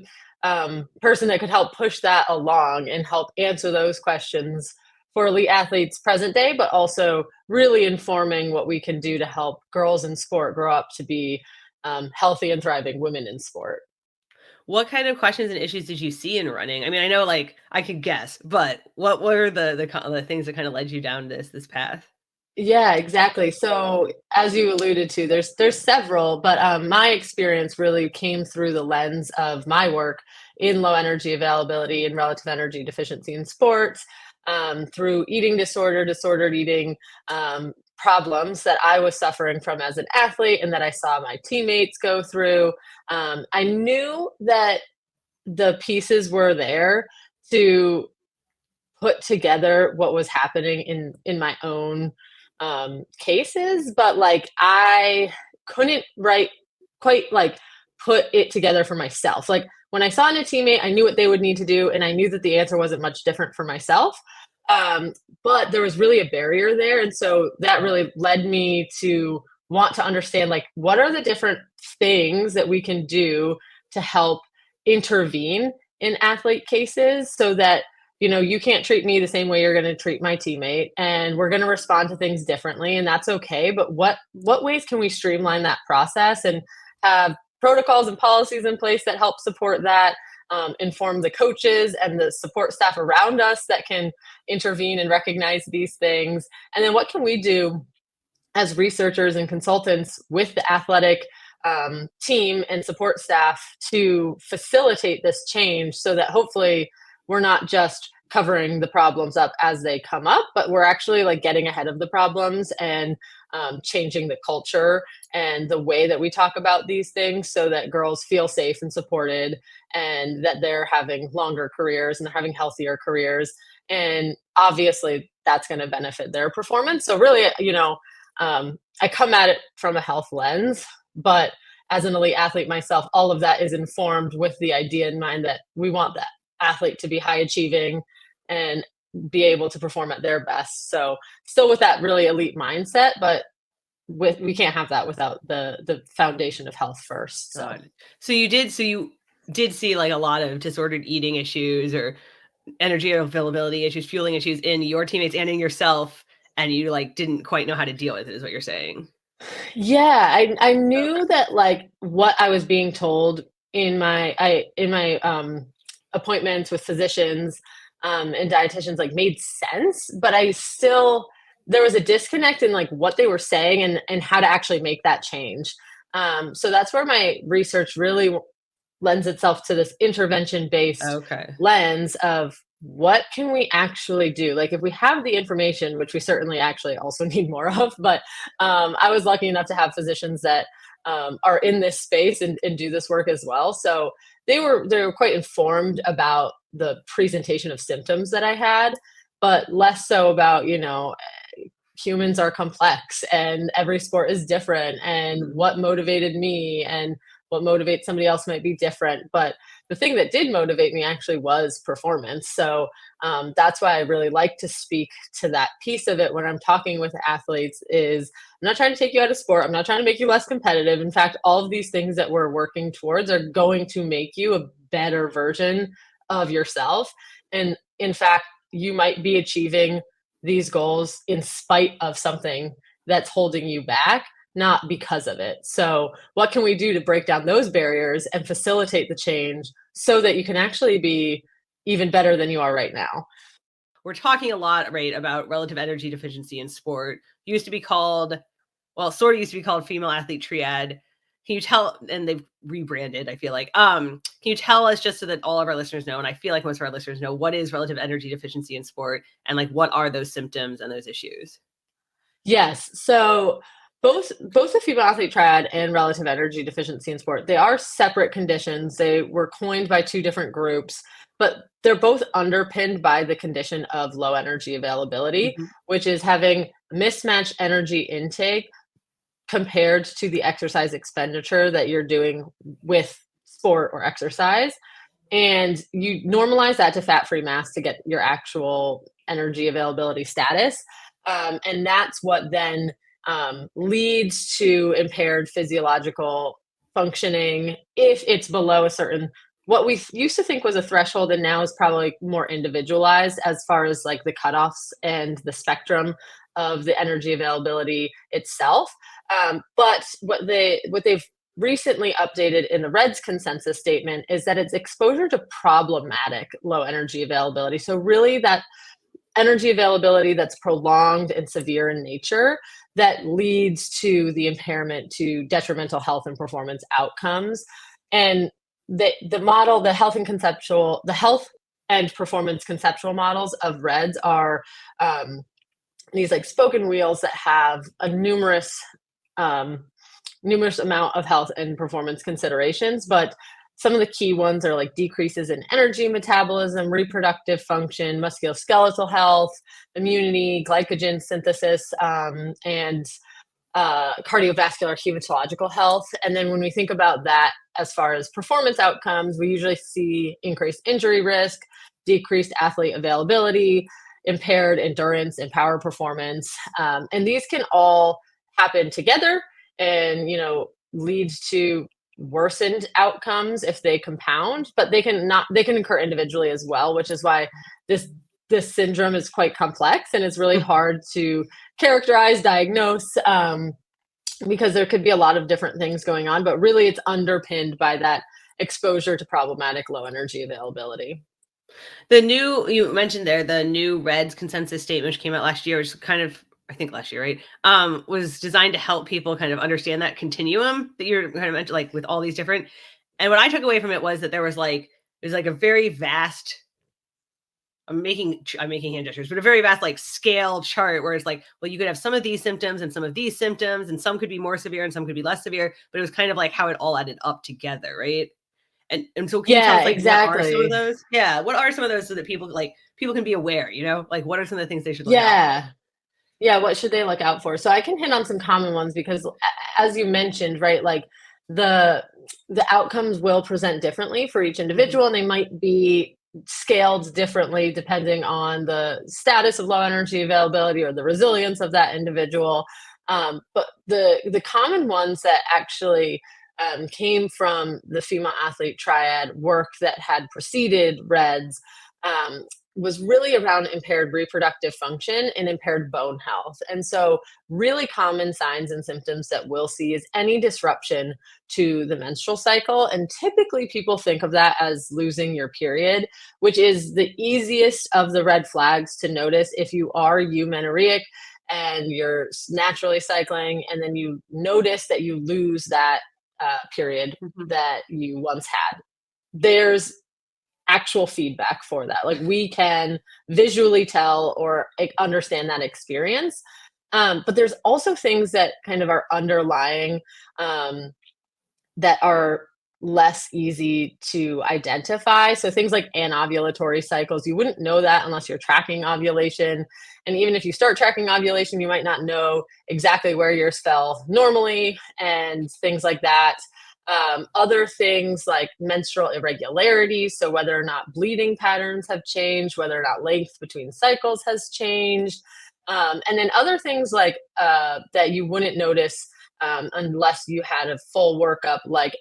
person that could help push that along and help answer those questions for elite athletes present day, but also really informing what we can do to help girls in sport grow up to be healthy and thriving women in sport. What kind of questions and issues did you see in running? I mean, I know like I could guess, but what were the things that kind of led you down this path? Yeah, exactly. So as you alluded to, there's several, but my experience really came through the lens of my work in low energy availability and relative energy deficiency in sports, through eating disordered eating problems that I was suffering from as an athlete and that I saw my teammates go through. I knew that the pieces were there to put together what was happening in my own cases, but like I couldn't quite like put it together for myself. Like when I saw in a teammate, I knew what they would need to do, and I knew that the answer wasn't much different for myself. But there was really a barrier there, and so that really led me to want to understand, like, what are the different things that we can do to help intervene in athlete cases so that, you can't treat me the same way you're going to treat my teammate, and we're going to respond to things differently, and that's okay. But what ways can we streamline that process and have protocols and policies in place that help support that, inform the coaches and the support staff around us that can intervene and recognize these things? And then what can we do as researchers and consultants with the athletic team and support staff to facilitate this change so that hopefully we're not just covering the problems up as they come up, but we're actually like getting ahead of the problems and changing the culture and the way that we talk about these things so that girls feel safe and supported, and that they're having longer careers and they're having healthier careers. And obviously that's going to benefit their performance. So really, I come at it from a health lens, but as an elite athlete myself, all of that is informed with the idea in mind that we want that athlete to be high achieving and be able to perform at their best. So still with that really elite mindset, but we can't have that without the foundation of health first. So you did see like a lot of disordered eating issues or energy availability issues, fueling issues in your teammates and in yourself, and you like didn't quite know how to deal with it, is what you're saying. Yeah, I knew that like what I was being told in my appointments with physicians and dietitians like made sense, but there was a disconnect in like what they were saying and how to actually make that change. So that's where my research really lends itself to this intervention-based lens of what can we actually do? Like if we have the information, which we certainly actually also need more of, but I was lucky enough to have physicians that are in this space and do this work as well. So they were quite informed about the presentation of symptoms that I had, but less so about, humans are complex and every sport is different, and what motivated me and what motivates somebody else might be different. But the thing that did motivate me actually was performance. So that's why I really like to speak to that piece of it when I'm talking with athletes. Is I'm not trying to take you out of sport. I'm not trying to make you less competitive. In fact, all of these things that we're working towards are going to make you a better version of yourself. And in fact, you might be achieving these goals in spite of something that's holding you back, not because of it. So what can we do to break down those barriers and facilitate the change so that you can actually be even better than you are right now? We're talking a lot, right, about relative energy deficiency in sport. It used to be called, sort of used to be called Female Athlete Triad. Can you tell, and they've rebranded, I feel like, can you tell us, just so that all of our listeners know, and I feel like most of our listeners know, what is relative energy deficiency in sport, and like what are those symptoms and those issues? Yes. So both the Female Athlete Triad and relative energy deficiency in sport, they are separate conditions. They were coined by two different groups, but they're both underpinned by the condition of low energy availability, which is having mismatched energy intake compared to the exercise expenditure that you're doing with sport or exercise. And you normalize that to fat-free mass to get your actual energy availability status. And that's what then leads to impaired physiological functioning if it's below a certain, what we used to think was a threshold and now is probably more individualized as far as like the cutoffs and the spectrum of the energy availability itself. But what they've recently updated in the REDS consensus statement is that it's exposure to problematic low energy availability. So really that energy availability that's prolonged and severe in nature that leads to the impairment to detrimental health and performance outcomes. And the model, the health and performance conceptual models of REDS are these like spoken wheels that have a numerous amount of health and performance considerations, but some of the key ones are like decreases in energy metabolism, reproductive function, musculoskeletal health, immunity, glycogen synthesis, and cardiovascular hematological health. And then when we think about that as far as performance outcomes, we usually see increased injury risk, decreased athlete availability, impaired endurance and power performance. And these can all happen together and, lead to worsened outcomes if they compound, but they can occur individually as well, which is why this syndrome is quite complex and it's really hard to characterize, diagnose, because there could be a lot of different things going on, but really it's underpinned by that exposure to problematic low energy availability. You mentioned there, the new REDS consensus statement, which came out last year, which kind of, I think last year, right? Was designed to help people kind of understand that continuum that you're kind of mentioned, like with all these different. And what I took away from it was that there's like a very vast. I'm making hand gestures, but a very vast like scale chart where it's like, well, you could have some of these symptoms and some of these symptoms, and some could be more severe and some could be less severe. But it was kind of like how it all added up together, right? And so can you tell us like exactly. what are some of those? Yeah, what are some of those so that people can be aware, like what are some of the things they should look out for? Yeah, what should they look out for? So I can hit on some common ones because as you mentioned, right, like the outcomes will present differently for each individual and they might be scaled differently depending on the status of low energy availability or the resilience of that individual. But the common ones that actually came from the Female Athlete Triad work that had preceded REDS was really around impaired reproductive function and impaired bone health. And so really common signs and symptoms that we'll see is any disruption to the menstrual cycle. And typically people think of that as losing your period, which is the easiest of the red flags to notice if you are eumenarcheic and you're naturally cycling, and then you notice that you lose that period that you once had. There's actual feedback for that. Like we can visually tell or understand that experience. But there's also things that kind of are underlying that are less easy to identify. So things like anovulatory cycles, you wouldn't know that unless you're tracking ovulation. And even if you start tracking ovulation, you might not know exactly where yours fell normally and things like that. Other things like menstrual irregularities, so whether or not bleeding patterns have changed, whether or not length between cycles has changed, and then other things like that you wouldn't notice unless you had a full workup, like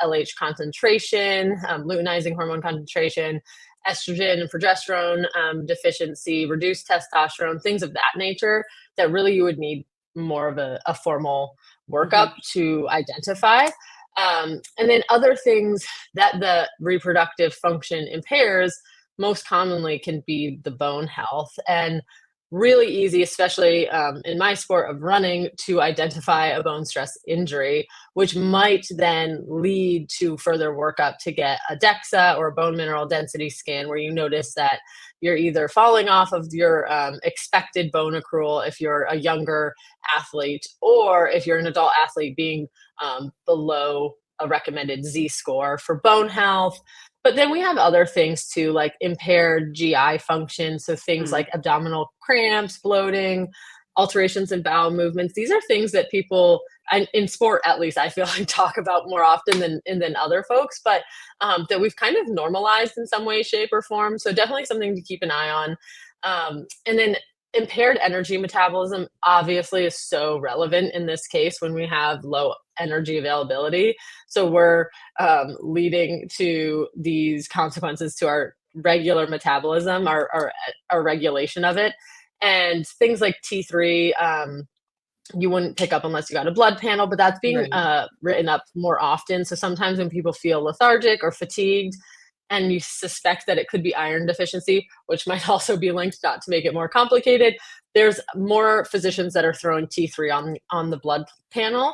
LH concentration, luteinizing hormone concentration, estrogen and progesterone deficiency, reduced testosterone, things of that nature that really you would need more of a formal workup to identify. And then other things that the reproductive function impairs most commonly can be the bone health, and really easy, especially in my sport of running, to identify a bone stress injury, which might then lead to further workup to get a DEXA or a bone mineral density scan, where you notice that you're either falling off of your expected bone accrual if you're a younger athlete, or if you're an adult athlete being below a recommended Z score for bone health. But then we have other things too, like impaired GI function. So things like abdominal cramps, bloating, alterations in bowel movements. These are things that people, in sport at least, I feel like talk about more often than other folks, but that we've kind of normalized in some way, shape, or form. So definitely something to keep an eye on. And then impaired energy metabolism obviously is so relevant in this case when we have low energy availability. So we're leading to these consequences to our regular metabolism, our regulation of it. And things like T3, you wouldn't pick up unless you got a blood panel, but that's being written up more often. So sometimes when people feel lethargic or fatigued, and you suspect that it could be iron deficiency, which might also be linked, not to make it more complicated, there's more physicians that are throwing T3 on the blood panel,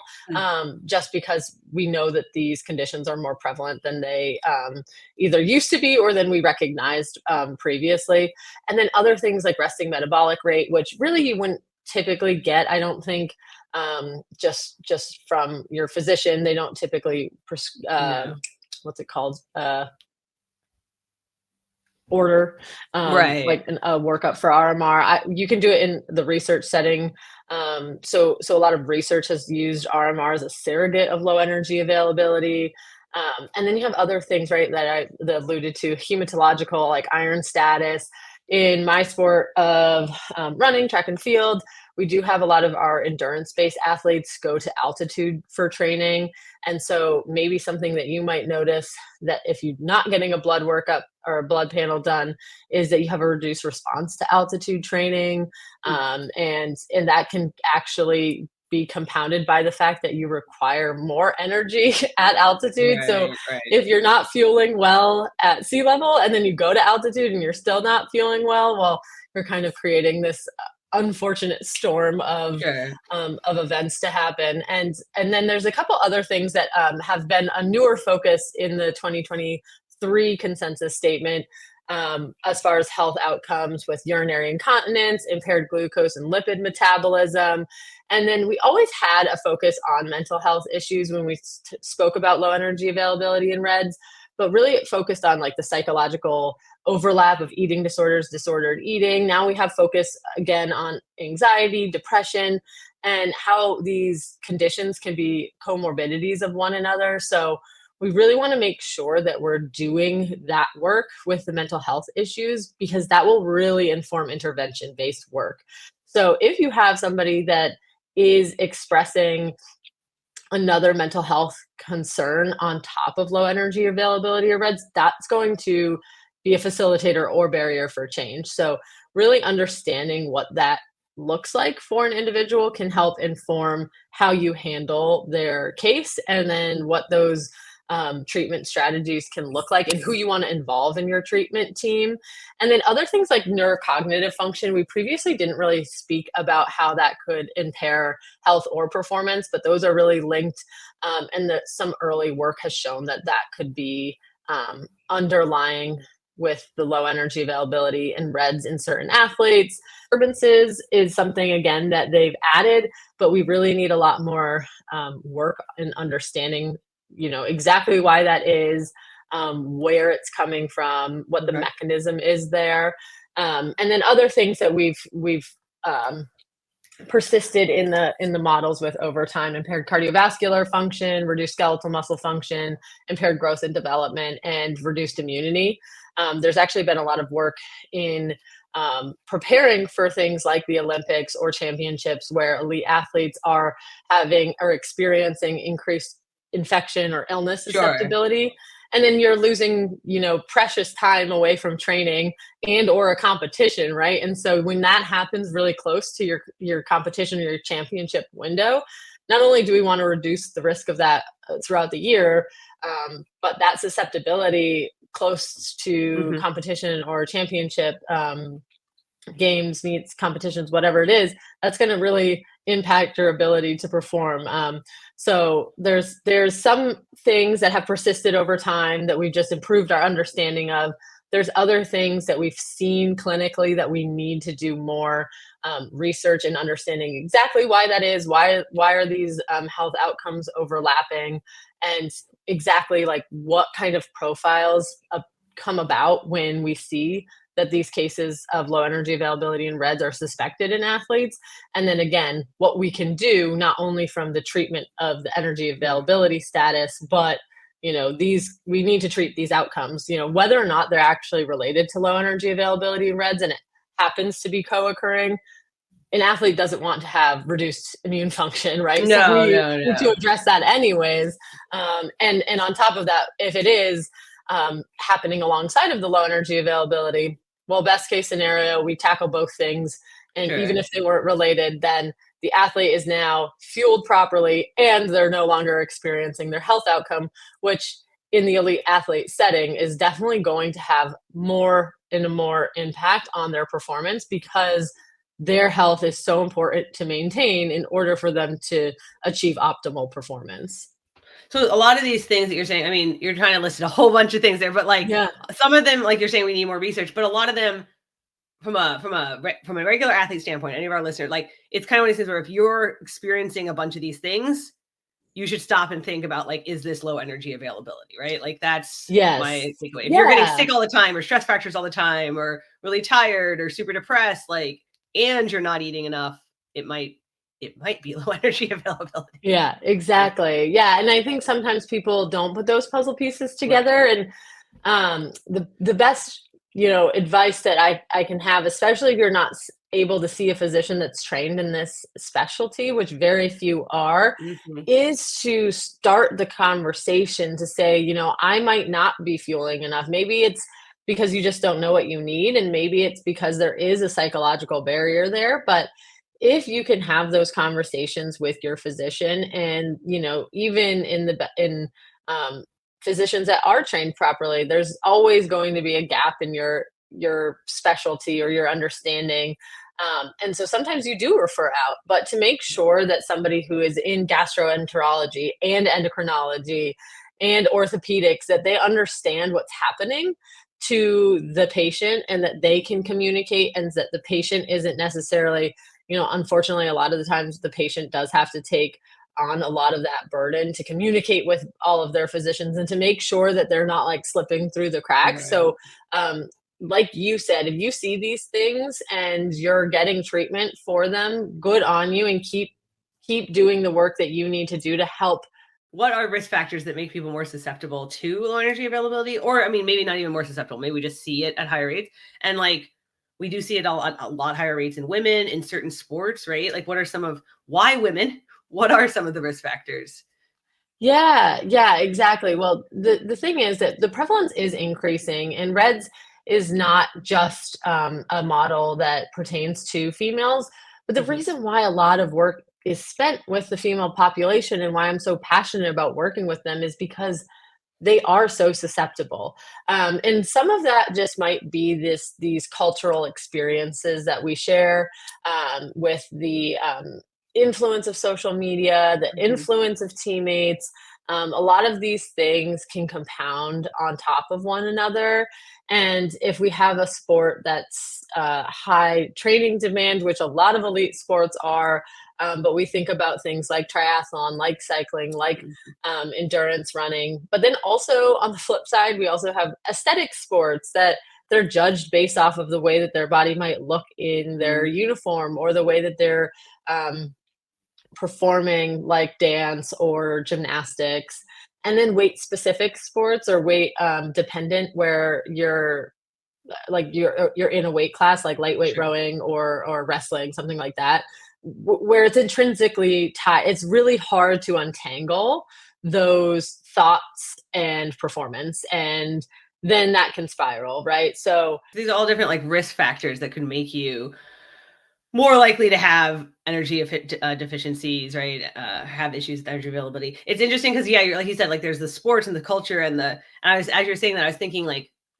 just because we know that these conditions are more prevalent than they either used to be or than we recognized previously. And then other things like resting metabolic rate, which really you wouldn't typically get, I don't think, just from your physician. They don't typically what's it called? Order like a workup for RMR. You can do it in the research setting. So a lot of research has used RMR as a surrogate of low energy availability. And then you have other things, right, that I alluded to, hematological, like iron status. in my sport of running, track and field, we do have a lot of our endurance-based athletes go to altitude for training. And so maybe something that you might notice that if you're not getting a blood workup or a blood panel done is that you have a reduced response to altitude training. And that can actually be compounded by the fact that you require more energy at altitude. So if you're not fueling well at sea level and then you go to altitude and you're still not feeling well, you're kind of creating this unfortunate storm of events to happen. And then there's a couple other things that have been a newer focus in the 2023 consensus statement as far as health outcomes with urinary incontinence, impaired glucose and lipid metabolism. And then we always had a focus on mental health issues when we spoke about low energy availability in REDS, but really it focused on like the psychological overlap of eating disorders, disordered eating. Now we have focus again on anxiety, depression, and how these conditions can be comorbidities of one another. So we really want to make sure that we're doing that work with the mental health issues because that will really inform intervention-based work. So if you have somebody that is expressing another mental health concern on top of low energy availability or REDS, that's going to be a facilitator or barrier for change. So really understanding what that looks like for an individual can help inform how you handle their case and then what those treatment strategies can look like and who you want to involve in your treatment team. And then other things like neurocognitive function, we previously didn't really speak about how that could impair health or performance, but those are really linked. And that some early work has shown that that could be underlying with the low energy availability and REDS in certain athletes. Disturbances is something, again, that they've added, but we really need a lot more work in understanding exactly why that is, where it's coming from, what the mechanism is there. And then other things that we've persisted in the models with over time: impaired cardiovascular function, reduced skeletal muscle function, impaired growth and development, and reduced immunity. There's actually been a lot of work in preparing for things like the Olympics or championships where elite athletes are experiencing increased infection or illness susceptibility. And then you're losing, precious time away from training and or a competition, right? And so when that happens really close to your competition or your championship window, not only do we want to reduce the risk of that throughout the year, but that susceptibility close to competition or championship games, meets, competitions, whatever it is, that's going to really impact your ability to perform. So there's some things that have persisted over time that we've just improved our understanding of. There's other things that we've seen clinically that we need to do more research and understanding exactly why that is. Why are these health outcomes overlapping, and exactly like what kind of profiles come about when we see that these cases of low energy availability and REDS are suspected in athletes. And then again, what we can do not only from the treatment of the energy availability status, but we need to treat these outcomes, whether or not they're actually related to low energy availability and REDS, and it happens to be co-occurring. An athlete doesn't want to have reduced immune function, right? No, so we no. need to address that anyways. And on top of that, if it is happening alongside of the low energy availability, well, best case scenario, we tackle both things. And even if they weren't related, then the athlete is now fueled properly and they're no longer experiencing their health outcome, which in the elite athlete setting is definitely going to have more impact on their performance because their health is so important to maintain in order for them to achieve optimal performance. So a lot of these things that you're saying, I mean, you're trying to list a whole bunch of things there, but some of them, like you're saying, we need more research, but a lot of them from a regular athlete standpoint, any of our listeners, like it's kind of one of these things where if you're experiencing a bunch of these things, you should stop and think about like, is this low energy availability, right? Like that's my takeaway. If you're getting sick all the time or stress fractures all the time or really tired or super depressed, like, and you're not eating enough, it might be low energy availability. Yeah, exactly. Yeah. And I think sometimes people don't put those puzzle pieces together. And the best advice that I can have, especially if you're not able to see a physician that's trained in this specialty, which very few are, is to start the conversation to say, I might not be fueling enough. Maybe it's because you just don't know what you need, and maybe it's because there is a psychological barrier there. But if you can have those conversations with your physician, and even in physicians that are trained properly, there's always going to be a gap in your specialty or your understanding. And so sometimes you do refer out, but to make sure that somebody who is in gastroenterology and endocrinology and orthopedics, that they understand what's happening to the patient, and that they can communicate, and that the patient isn't necessarily, unfortunately, a lot of the times the patient does have to take on a lot of that burden to communicate with all of their physicians, and to make sure that they're not like slipping through the cracks. Right. So, like you said, if you see these things and you're getting treatment for them, good on you, and keep doing the work that you need to do to help. What are risk factors that make people more susceptible to low energy availability? Or, maybe not even more susceptible. Maybe we just see it at higher rates. And we do see it a lot higher rates in women in certain sports, right? Like, why women? What are some of the risk factors? Yeah, exactly. Well, the thing is that the prevalence is increasing, and REDS is not just a model that pertains to females. But the reason why a lot of work is spent with the female population, and why I'm so passionate about working with them, is because they are so susceptible. And some of that just might be these cultural experiences that we share, with the influence of social media, the influence of teammates. A lot of these things can compound on top of one another. And if we have a sport that's high training demand, which a lot of elite sports are, but we think about things like triathlon, like cycling, like endurance running. But then also on the flip side, we also have aesthetic sports that they're judged based off of the way that their body might look in their uniform, or the way that they're performing, like dance or gymnastics. And then weight specific sports, or weight dependent, where you're in a weight class, like lightweight rowing or wrestling, something like that, where it's intrinsically tied. It's really hard to untangle those thoughts and performance, and then that can spiral, right? So these are all different risk factors that could make you more likely to have energy deficiencies, right? Have issues with energy availability. It's interesting because, like you said, there's the sports and the culture, and as you're saying that, I was thinking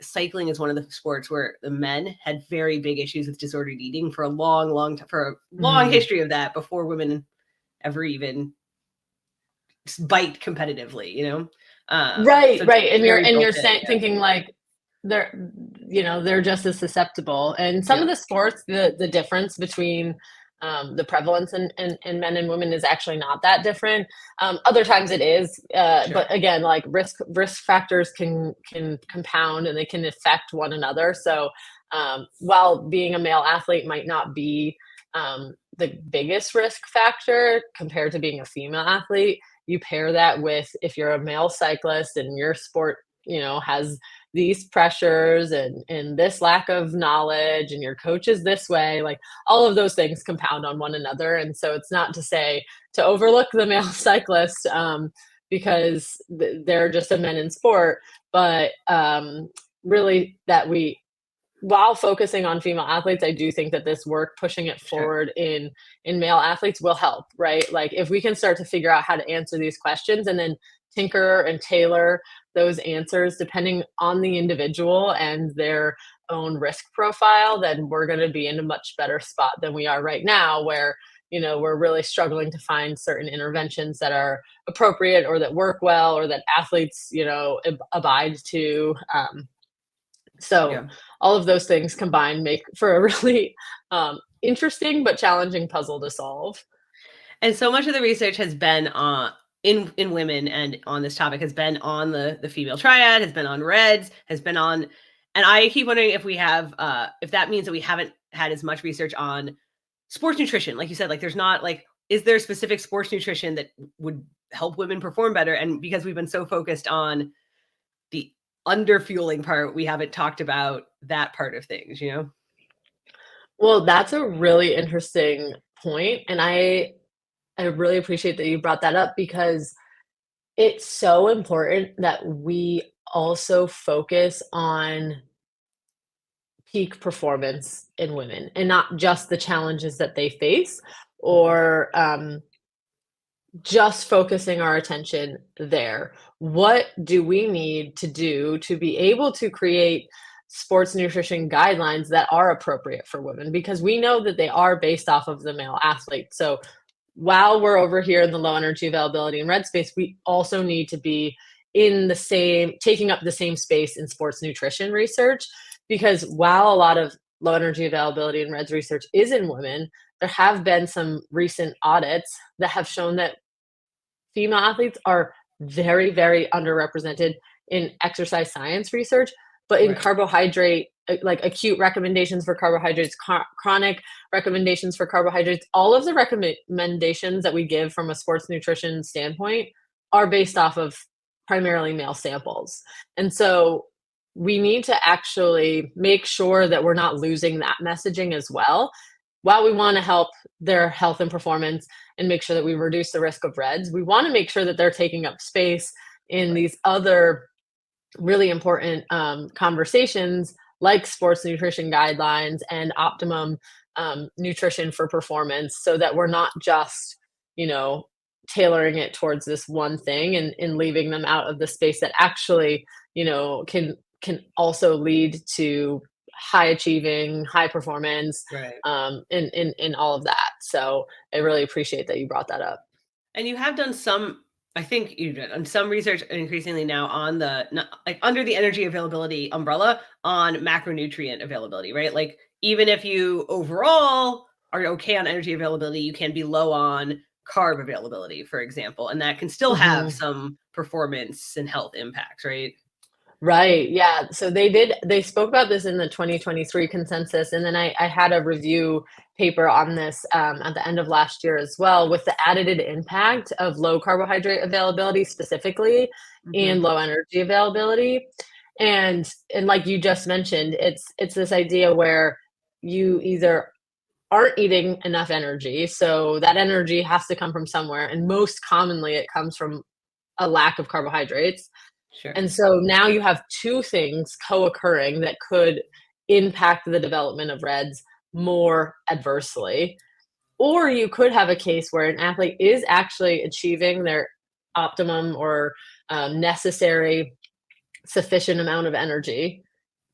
cycling is one of the sports where the men had very big issues with disordered eating for a long time, for a long history of that, before women ever even bite competitively, Right. And you're thinking they're just as susceptible. And some of the sports, the difference between the prevalence in men and women is actually not that different. Other times it is, but again, risk factors can compound, and they can affect one another. So while being a male athlete might not be the biggest risk factor compared to being a female athlete, you pair that with, if you're a male cyclist and your sport has these pressures and this lack of knowledge, and your coach is this way, all of those things compound on one another. And so it's not to say to overlook the male cyclist because they're just a men in sport, but really that while focusing on female athletes, I do think that this work, pushing it forward in male athletes, will help, right? If we can start to figure out how to answer these questions, and then tinker and tailor those answers depending on the individual and their own risk profile, then we're going to be in a much better spot than we are right now, where we're really struggling to find certain interventions that are appropriate, or that work well, or that athletes abide to. All of those things combined make for a really interesting but challenging puzzle to solve. And so much of the research has been in women, and on this topic has been on the female triad, has been on REDS, has been on, and I keep wondering if we have, if that means that we haven't had as much research on sports nutrition. Like you said, there's not is there specific sports nutrition that would help women perform better? And because we've been so focused on the under fueling part, we haven't talked about that part of things, you know? Well, that's a really interesting point, and I really appreciate that you brought that up because it's so important that we also focus on peak performance in women and not just the challenges that they face or just focusing our attention there. What do we need to do to be able to create sports nutrition guidelines that are appropriate for women? Because we know that they are based off of the male athlete. So while we're over here in the low energy availability and red space, we also need to be in the same, taking up the same space in sports nutrition research. Because while a lot of low energy availability and reds research is in women, there have been some recent audits that have shown that female athletes are very, very underrepresented in exercise science research, but in carbohydrate, like acute recommendations for carbohydrates, chronic recommendations for carbohydrates, all of the recommendations that we give from a sports nutrition standpoint are based off of primarily male samples. And so we need to actually make sure that we're not losing that messaging as well. While we want to help their health and performance and make sure that we reduce the risk of reds, we want to make sure that they're taking up space in these other really important conversations like sports nutrition guidelines and optimum nutrition for performance, so that we're not just, you know, tailoring it towards this one thing and leaving them out of the space that actually, you know, can also lead to high achieving, high performance, in all of that. So I really appreciate that you brought that up. And you have done some, I think you've done some research increasingly now on like under the energy availability umbrella on macronutrient availability, right? Like even if you overall are okay on energy availability, you can be low on carb availability, for example, and that can still have some performance and health impacts, right? Right. Yeah. So they spoke about this in the 2023 consensus. And then I had a review paper on this at the end of last year as well, with the added impact of low carbohydrate availability specifically and low energy availability. And like you just mentioned, it's this idea where you either aren't eating enough energy. So that energy has to come from somewhere. And most commonly it comes from a lack of carbohydrates. Sure. And so now you have two things co-occurring that could impact the development of reds more adversely. Or you could have a case where an athlete is actually achieving their optimum or necessary sufficient amount of energy,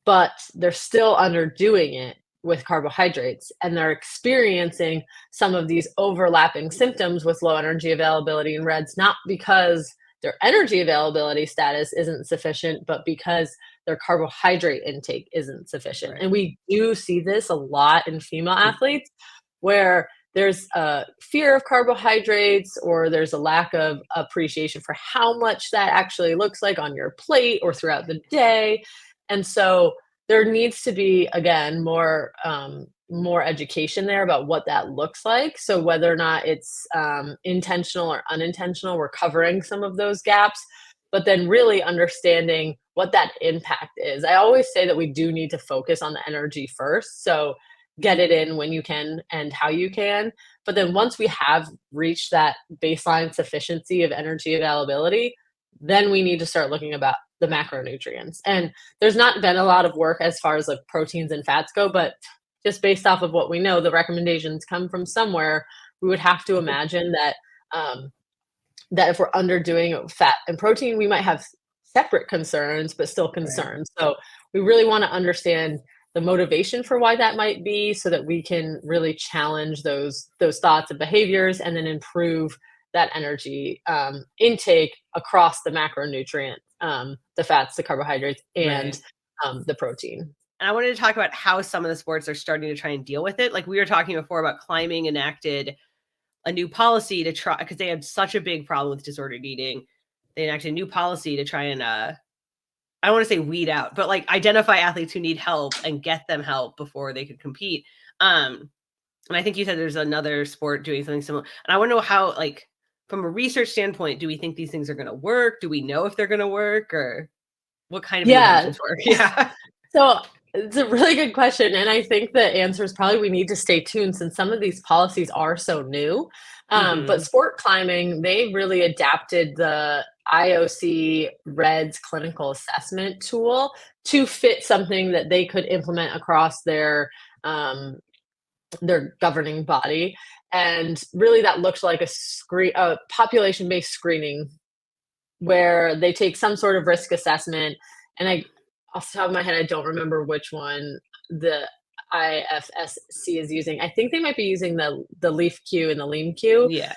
but they're still underdoing it with carbohydrates, and they're experiencing some of these overlapping symptoms with low energy availability in reds, not because their energy availability status isn't sufficient, but because their carbohydrate intake isn't sufficient. And we do see this a lot in female athletes, where there's a fear of carbohydrates, or there's a lack of appreciation for how much that actually looks like on your plate or throughout the day. And so there needs to be, again, more education there about what that looks like. So whether or not it's intentional or unintentional, we're covering some of those gaps, but then really understanding what that impact is. I always say that we do need to focus on the energy first. So get it in when you can and how you can. But then once we have reached that baseline sufficiency of energy availability, then we need to start looking about the macronutrients. And there's not been a lot of work as far as like proteins and fats go, but just based off of what we know, the recommendations come from somewhere. We would have to imagine that that if we're underdoing fat and protein, we might have separate concerns, but still concerns. So we really want to understand the motivation for why that might be, so that we can really challenge those thoughts and behaviors, and then improve that energy intake across the macronutrient, the fats, the carbohydrates, and the protein. And I wanted to talk about how some of the sports are starting to try and deal with it. Like we were talking before about climbing enacted a new policy to try, because they had such a big problem with disordered eating. They enacted a new policy to try and, I don't want to say weed out, but like identify athletes who need help and get them help before they could compete. And I think you said there's another sport doing something similar. And I want to know how, like, from a research standpoint, do we think these things are going to work? Do we know if they're going to work, or? What kind of Yeah. interventions work? Yeah. So it's a really good question. And I think the answer is probably we need to stay tuned since some of these policies are so new. But sport climbing, they really adapted the IOC REDS clinical assessment tool to fit something that they could implement across their governing body. And really that looked like a population-based screening where they take some sort of risk assessment. And off the top of my head, I don't remember which one the IFSC is using. I think they might be using the LEAF Q and the lean Q. Yeah.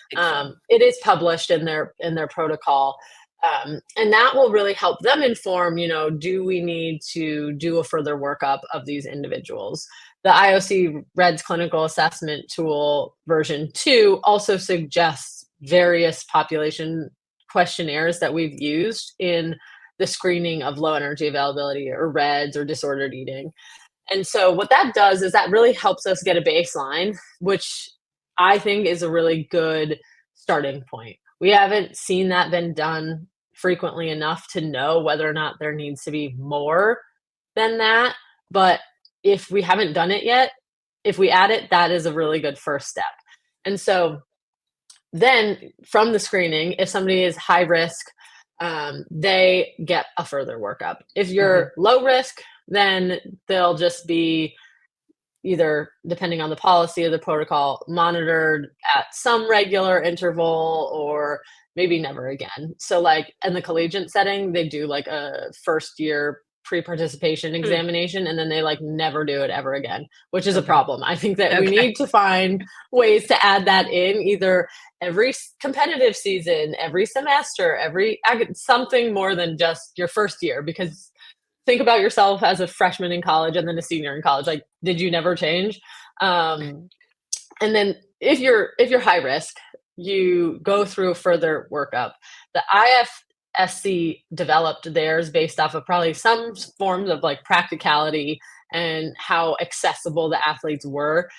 It is published in their protocol. And that will really help them inform, do we need to do a further workup of these individuals? The IOC REDS clinical assessment tool version 2 also suggests various population questionnaires that we've used in the screening of low energy availability or REDS or disordered eating. And so what that does is that really helps us get a baseline, which I think is a really good starting point. We haven't seen that been done frequently enough to know whether or not there needs to be more than that. But if we haven't done it yet, if we add it, that is a really good first step. And so then from the screening, if somebody is high risk, they get a further workup. If you're low risk, then they'll just be either, depending on the policy or the protocol, monitored at some regular interval or maybe never again. So like in the collegiate setting, they do like a first year pre-participation examination and then they like never do it ever again, which is a problem. I think that we need to find ways to add that in either every competitive season, every semester, something more than just your first year, because think about yourself as a freshman in college and then a senior in college. Like, did you never change? And then if you're high risk, you go through a further workup. The IFSC developed theirs based off of probably some forms of like practicality and how accessible the athletes were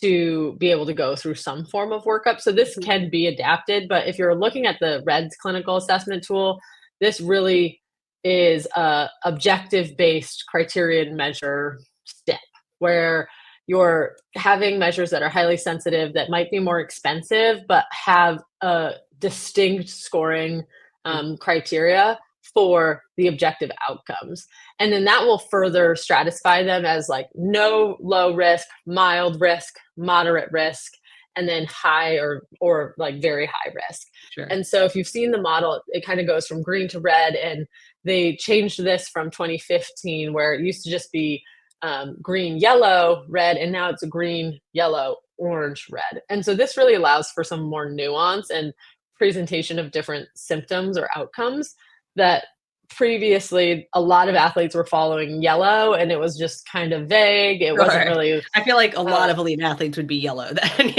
to be able to go through some form of workup. So this can be adapted, but if you're looking at the REDS clinical assessment tool, this really is a objective-based criterion measure step where you're having measures that are highly sensitive that might be more expensive, but have a distinct scoring criteria for the objective outcomes. And then that will further stratify them as like no, low risk, mild risk, moderate risk, and then high or like very high risk. Sure. And so if you've seen the model, it kind of goes from green to red, and they changed this from 2015 where it used to just be green, yellow, red, and now it's a green, yellow, orange, red. And so this really allows for some more nuance and presentation of different symptoms or outcomes that previously a lot of athletes were following yellow and it was just kind of vague. It wasn't really. I feel like a lot of elite athletes would be yellow then.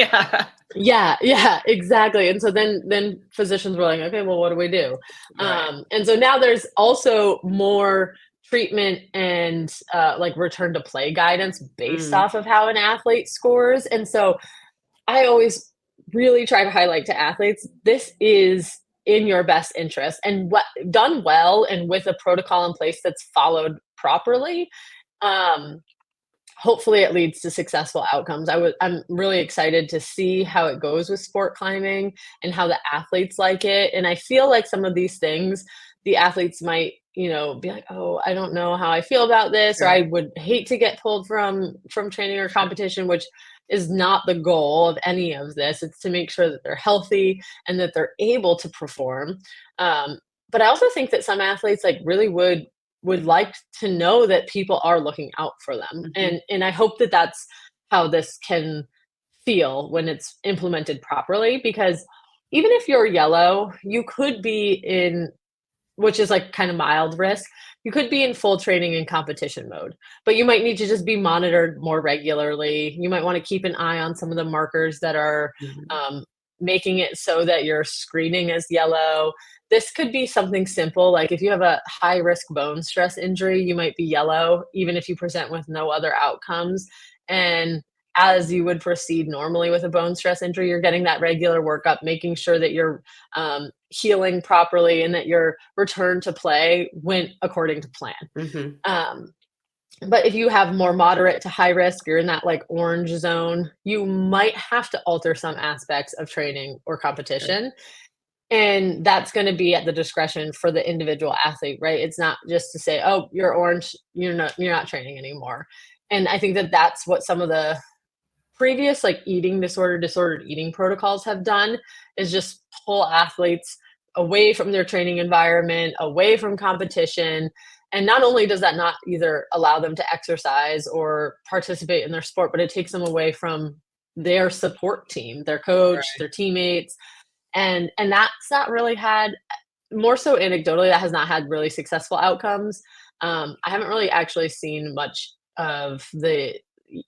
Yeah, exactly. And so then physicians were like, okay, well, what do we do? Right. And so now there's also more treatment and like return to play guidance based off of how an athlete scores. And so I always really try to highlight to athletes, this is in your best interest, and what done well and with a protocol in place that's followed properly. Hopefully it leads to successful outcomes. I'm really excited to see how it goes with sport climbing and how the athletes like it. And I feel like some of these things, the athletes might, be like, oh, I don't know how I feel about this, or I would hate to get pulled from training or competition, which is not the goal of any of this. It's to make sure that they're healthy and that they're able to perform. But I also think that some athletes like really would like to know that people are looking out for them. And I hope that that's how this can feel when it's implemented properly, because even if you're yellow, you could be in, which is like kind of mild risk, you could be in full training and competition mode, but you might need to just be monitored more regularly. You might want to keep an eye on some of the markers that are making it so that your screening is yellow. This could be something simple, like if you have a high risk bone stress injury, you might be yellow, even if you present with no other outcomes. And as you would proceed normally with a bone stress injury, you're getting that regular workup, making sure that you're healing properly and that your return to play went according to plan. But if you have more moderate to high risk, you're in that like orange zone, you might have to alter some aspects of training or competition. And that's going to be at the discretion for the individual athlete, right? It's not just to say, oh, you're orange, you're not training anymore. And I think that that's what some of the previous like disordered eating protocols have done, is just pull athletes away from their training environment, away from competition. And not only does that not either allow them to exercise or participate in their sport, but it takes them away from their support team, their coach, their teammates. And that's not really had, more so anecdotally, that has not had really successful outcomes. I haven't really actually seen much of the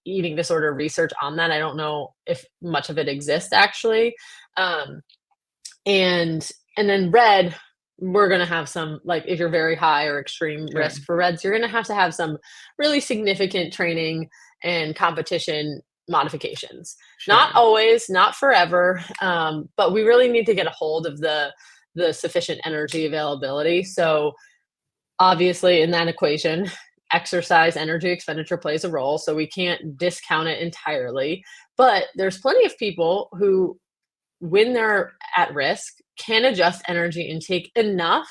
eating disorder research on that. I don't know if much of it exists actually. And then red, we're going to have some, like if you're very high or extreme risk for reds, you're going to have some really significant training and competition modifications. Not always, not forever, but we really need to get a hold of the sufficient energy availability. So obviously in that equation, exercise energy expenditure plays a role, so we can't discount it entirely. But there's plenty of people who, when they're at risk, can adjust energy intake enough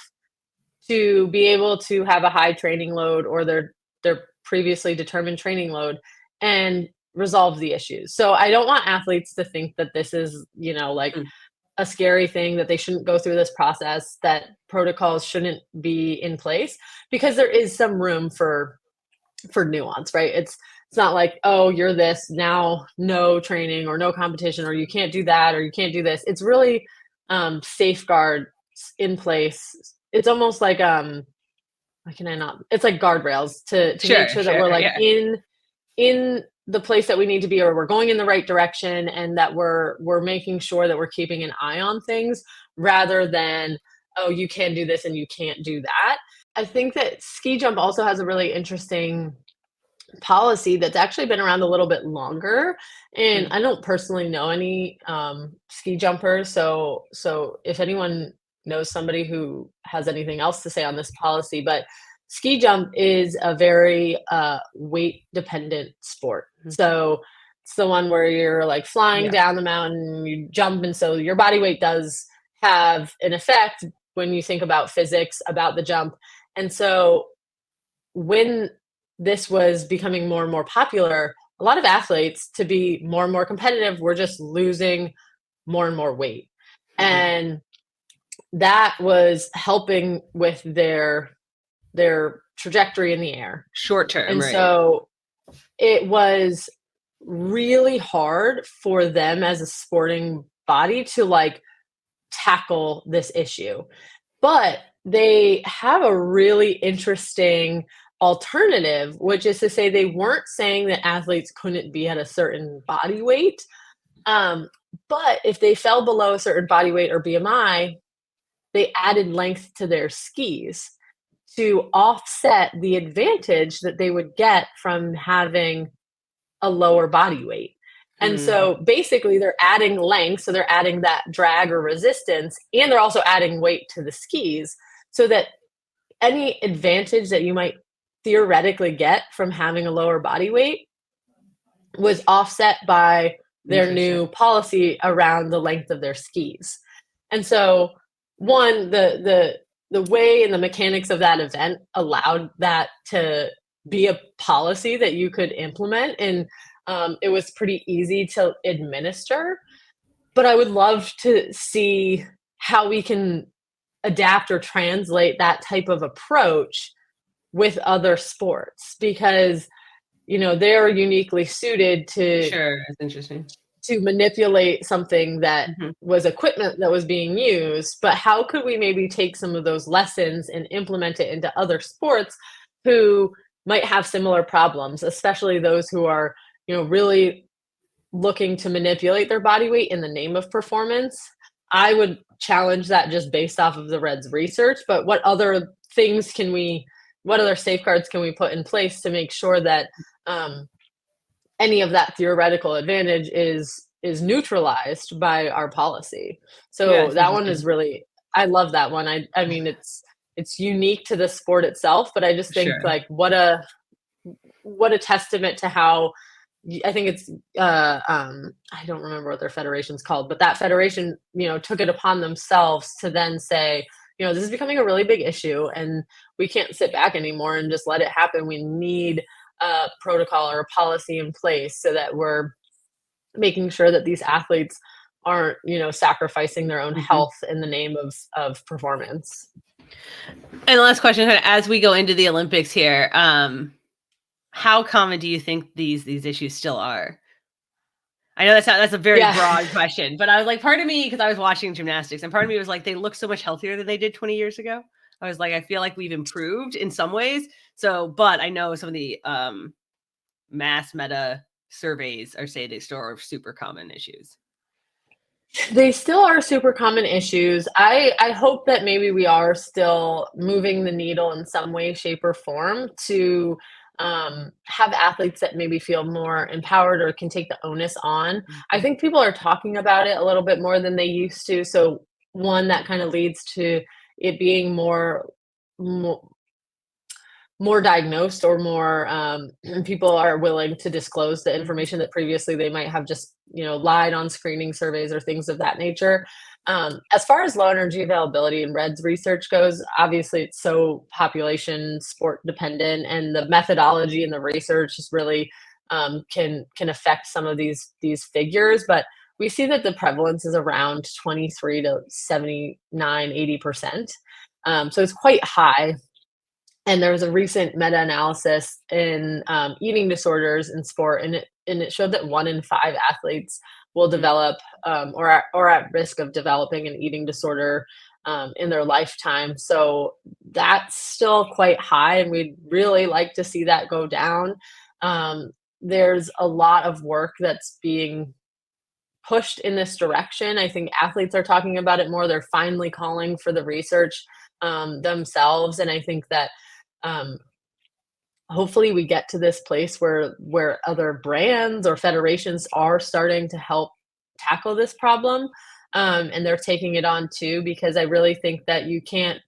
to be able to have a high training load or their previously determined training load and resolve the issues. So I don't want athletes to think that this is, like a scary thing, that they shouldn't go through this process, that protocols shouldn't be in place, because there is some room for nuance, right? It's not like, oh, you're this, now no training or no competition, or you can't do that, or you can't do this. It's really safeguards in place. It's almost like it's like guardrails to make sure that we're like in the place that we need to be, or we're going in the right direction, and that we're making sure that we're keeping an eye on things, rather than, oh, you can do this and you can't do that. I think that ski jump also has a really interesting policy that's actually been around a little bit longer. And I don't personally know any ski jumpers. So if anyone knows somebody who has anything else to say on this policy, but ski jump is a very weight dependent sport. So it's the one where you're like flying down the mountain, you jump. And so your body weight does have an effect when you think about physics, about the jump. And so when this was becoming more and more popular, a lot of athletes, to be more and more competitive, were just losing more and more weight. And that was helping with their trajectory in the air. Short term. And so it was really hard for them as a sporting body to like tackle this issue. But they have a really interesting alternative, which is to say they weren't saying that athletes couldn't be at a certain body weight. But if they fell below a certain body weight or BMI, they added length to their skis to offset the advantage that they would get from having a lower body weight. And so basically they're adding length, so they're adding that drag or resistance, and they're also adding weight to the skis, so that any advantage that you might theoretically get from having a lower body weight was offset by their new policy around the length of their skis. And so one, the way and the mechanics of that event allowed that to be a policy that you could implement, and it was pretty easy to administer. But I would love to see how we can adapt or translate that type of approach with other sports, because they're uniquely suited to that's interesting, to manipulate something that was equipment that was being used. But how could we maybe take some of those lessons and implement it into other sports who might have similar problems, especially those who are really looking to manipulate their body weight in the name of performance? I would challenge that just based off of the Reds research. But what other safeguards can we put in place to make sure that any of that theoretical advantage is neutralized by our policy. Yeah, So it's that one is interesting. really, I love that one. I mean, it's unique to the sport itself, but I just think Sure. like what a testament to how I think it's I don't remember what their federation's called, but that federation, took it upon themselves to then say, this is becoming a really big issue and we can't sit back anymore and just let it happen. We need a protocol or a policy in place so that we're making sure that these athletes aren't, sacrificing their own health in the name of performance. And the last question, as we go into the Olympics here, how common do you think these issues still are? I know that's a very broad question, but I was like, part of me, because I was watching gymnastics, and part of me was like, they look so much healthier than they did 20 years ago. I was like, I feel like we've improved in some ways. So, but I know some of the mass meta surveys are saying they still are super common issues. They still are super common issues. I hope that maybe we are still moving the needle in some way, shape, or form to have athletes that maybe feel more empowered or can take the onus on. I think people are talking about it a little bit more than they used to. So one that kind of leads to it being more diagnosed or more people are willing to disclose the information that previously they might have just lied on screening surveys or things of that nature. As far as low energy availability and REDS research goes, obviously it's so population sport dependent, and the methodology and the research is really can affect some of these figures. But we see that the prevalence is around 23 to 79, 80%. So it's quite high. And there was a recent meta-analysis in eating disorders in sport, and it showed that 1 in 5 athletes will develop or are at risk of developing an eating disorder in their lifetime. So that's still quite high, and we'd really like to see that go down. There's a lot of work that's being pushed in this direction. I think athletes are talking about it more. They're finally calling for the research themselves, and I think that hopefully we get to this place where other brands or federations are starting to help tackle this problem, and they're taking it on too, because I really think that you can't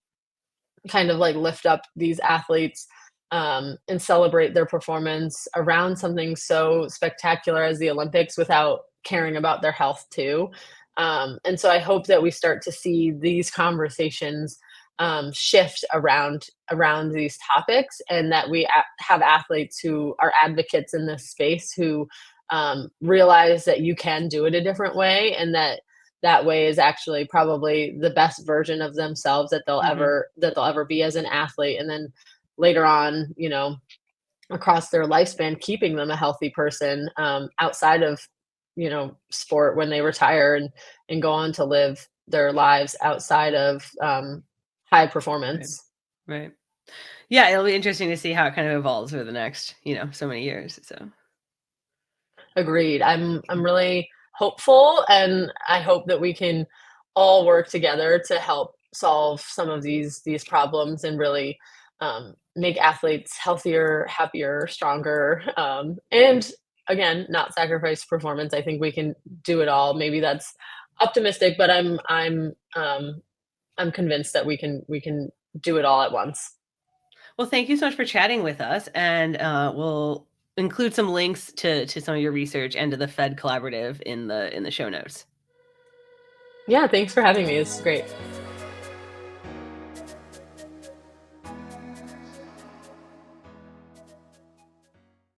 kind of like lift up these athletes and celebrate their performance around something so spectacular as the Olympics without caring about their health too. And so I hope that we start to see these conversations shift around these topics, and that we have athletes who are advocates in this space who realize that you can do it a different way, and that way is actually probably the best version of themselves that they'll ever be as an athlete. And then later on, across their lifespan, keeping them a healthy person outside of sport when they retire and go on to live their lives outside of high performance. Right. Yeah, it'll be interesting to see how it kind of evolves over the next, so many years. So agreed. I'm really hopeful, and I hope that we can all work together to help solve some of these problems and really make athletes healthier, happier, stronger, and again, not sacrifice performance. I think we can do it all. Maybe that's optimistic, but I'm convinced that we can do it all at once. Well, thank you so much for chatting with us, and we'll include some links to some of your research and to the Fed Collaborative in the show notes. Yeah, thanks for having me. It's great.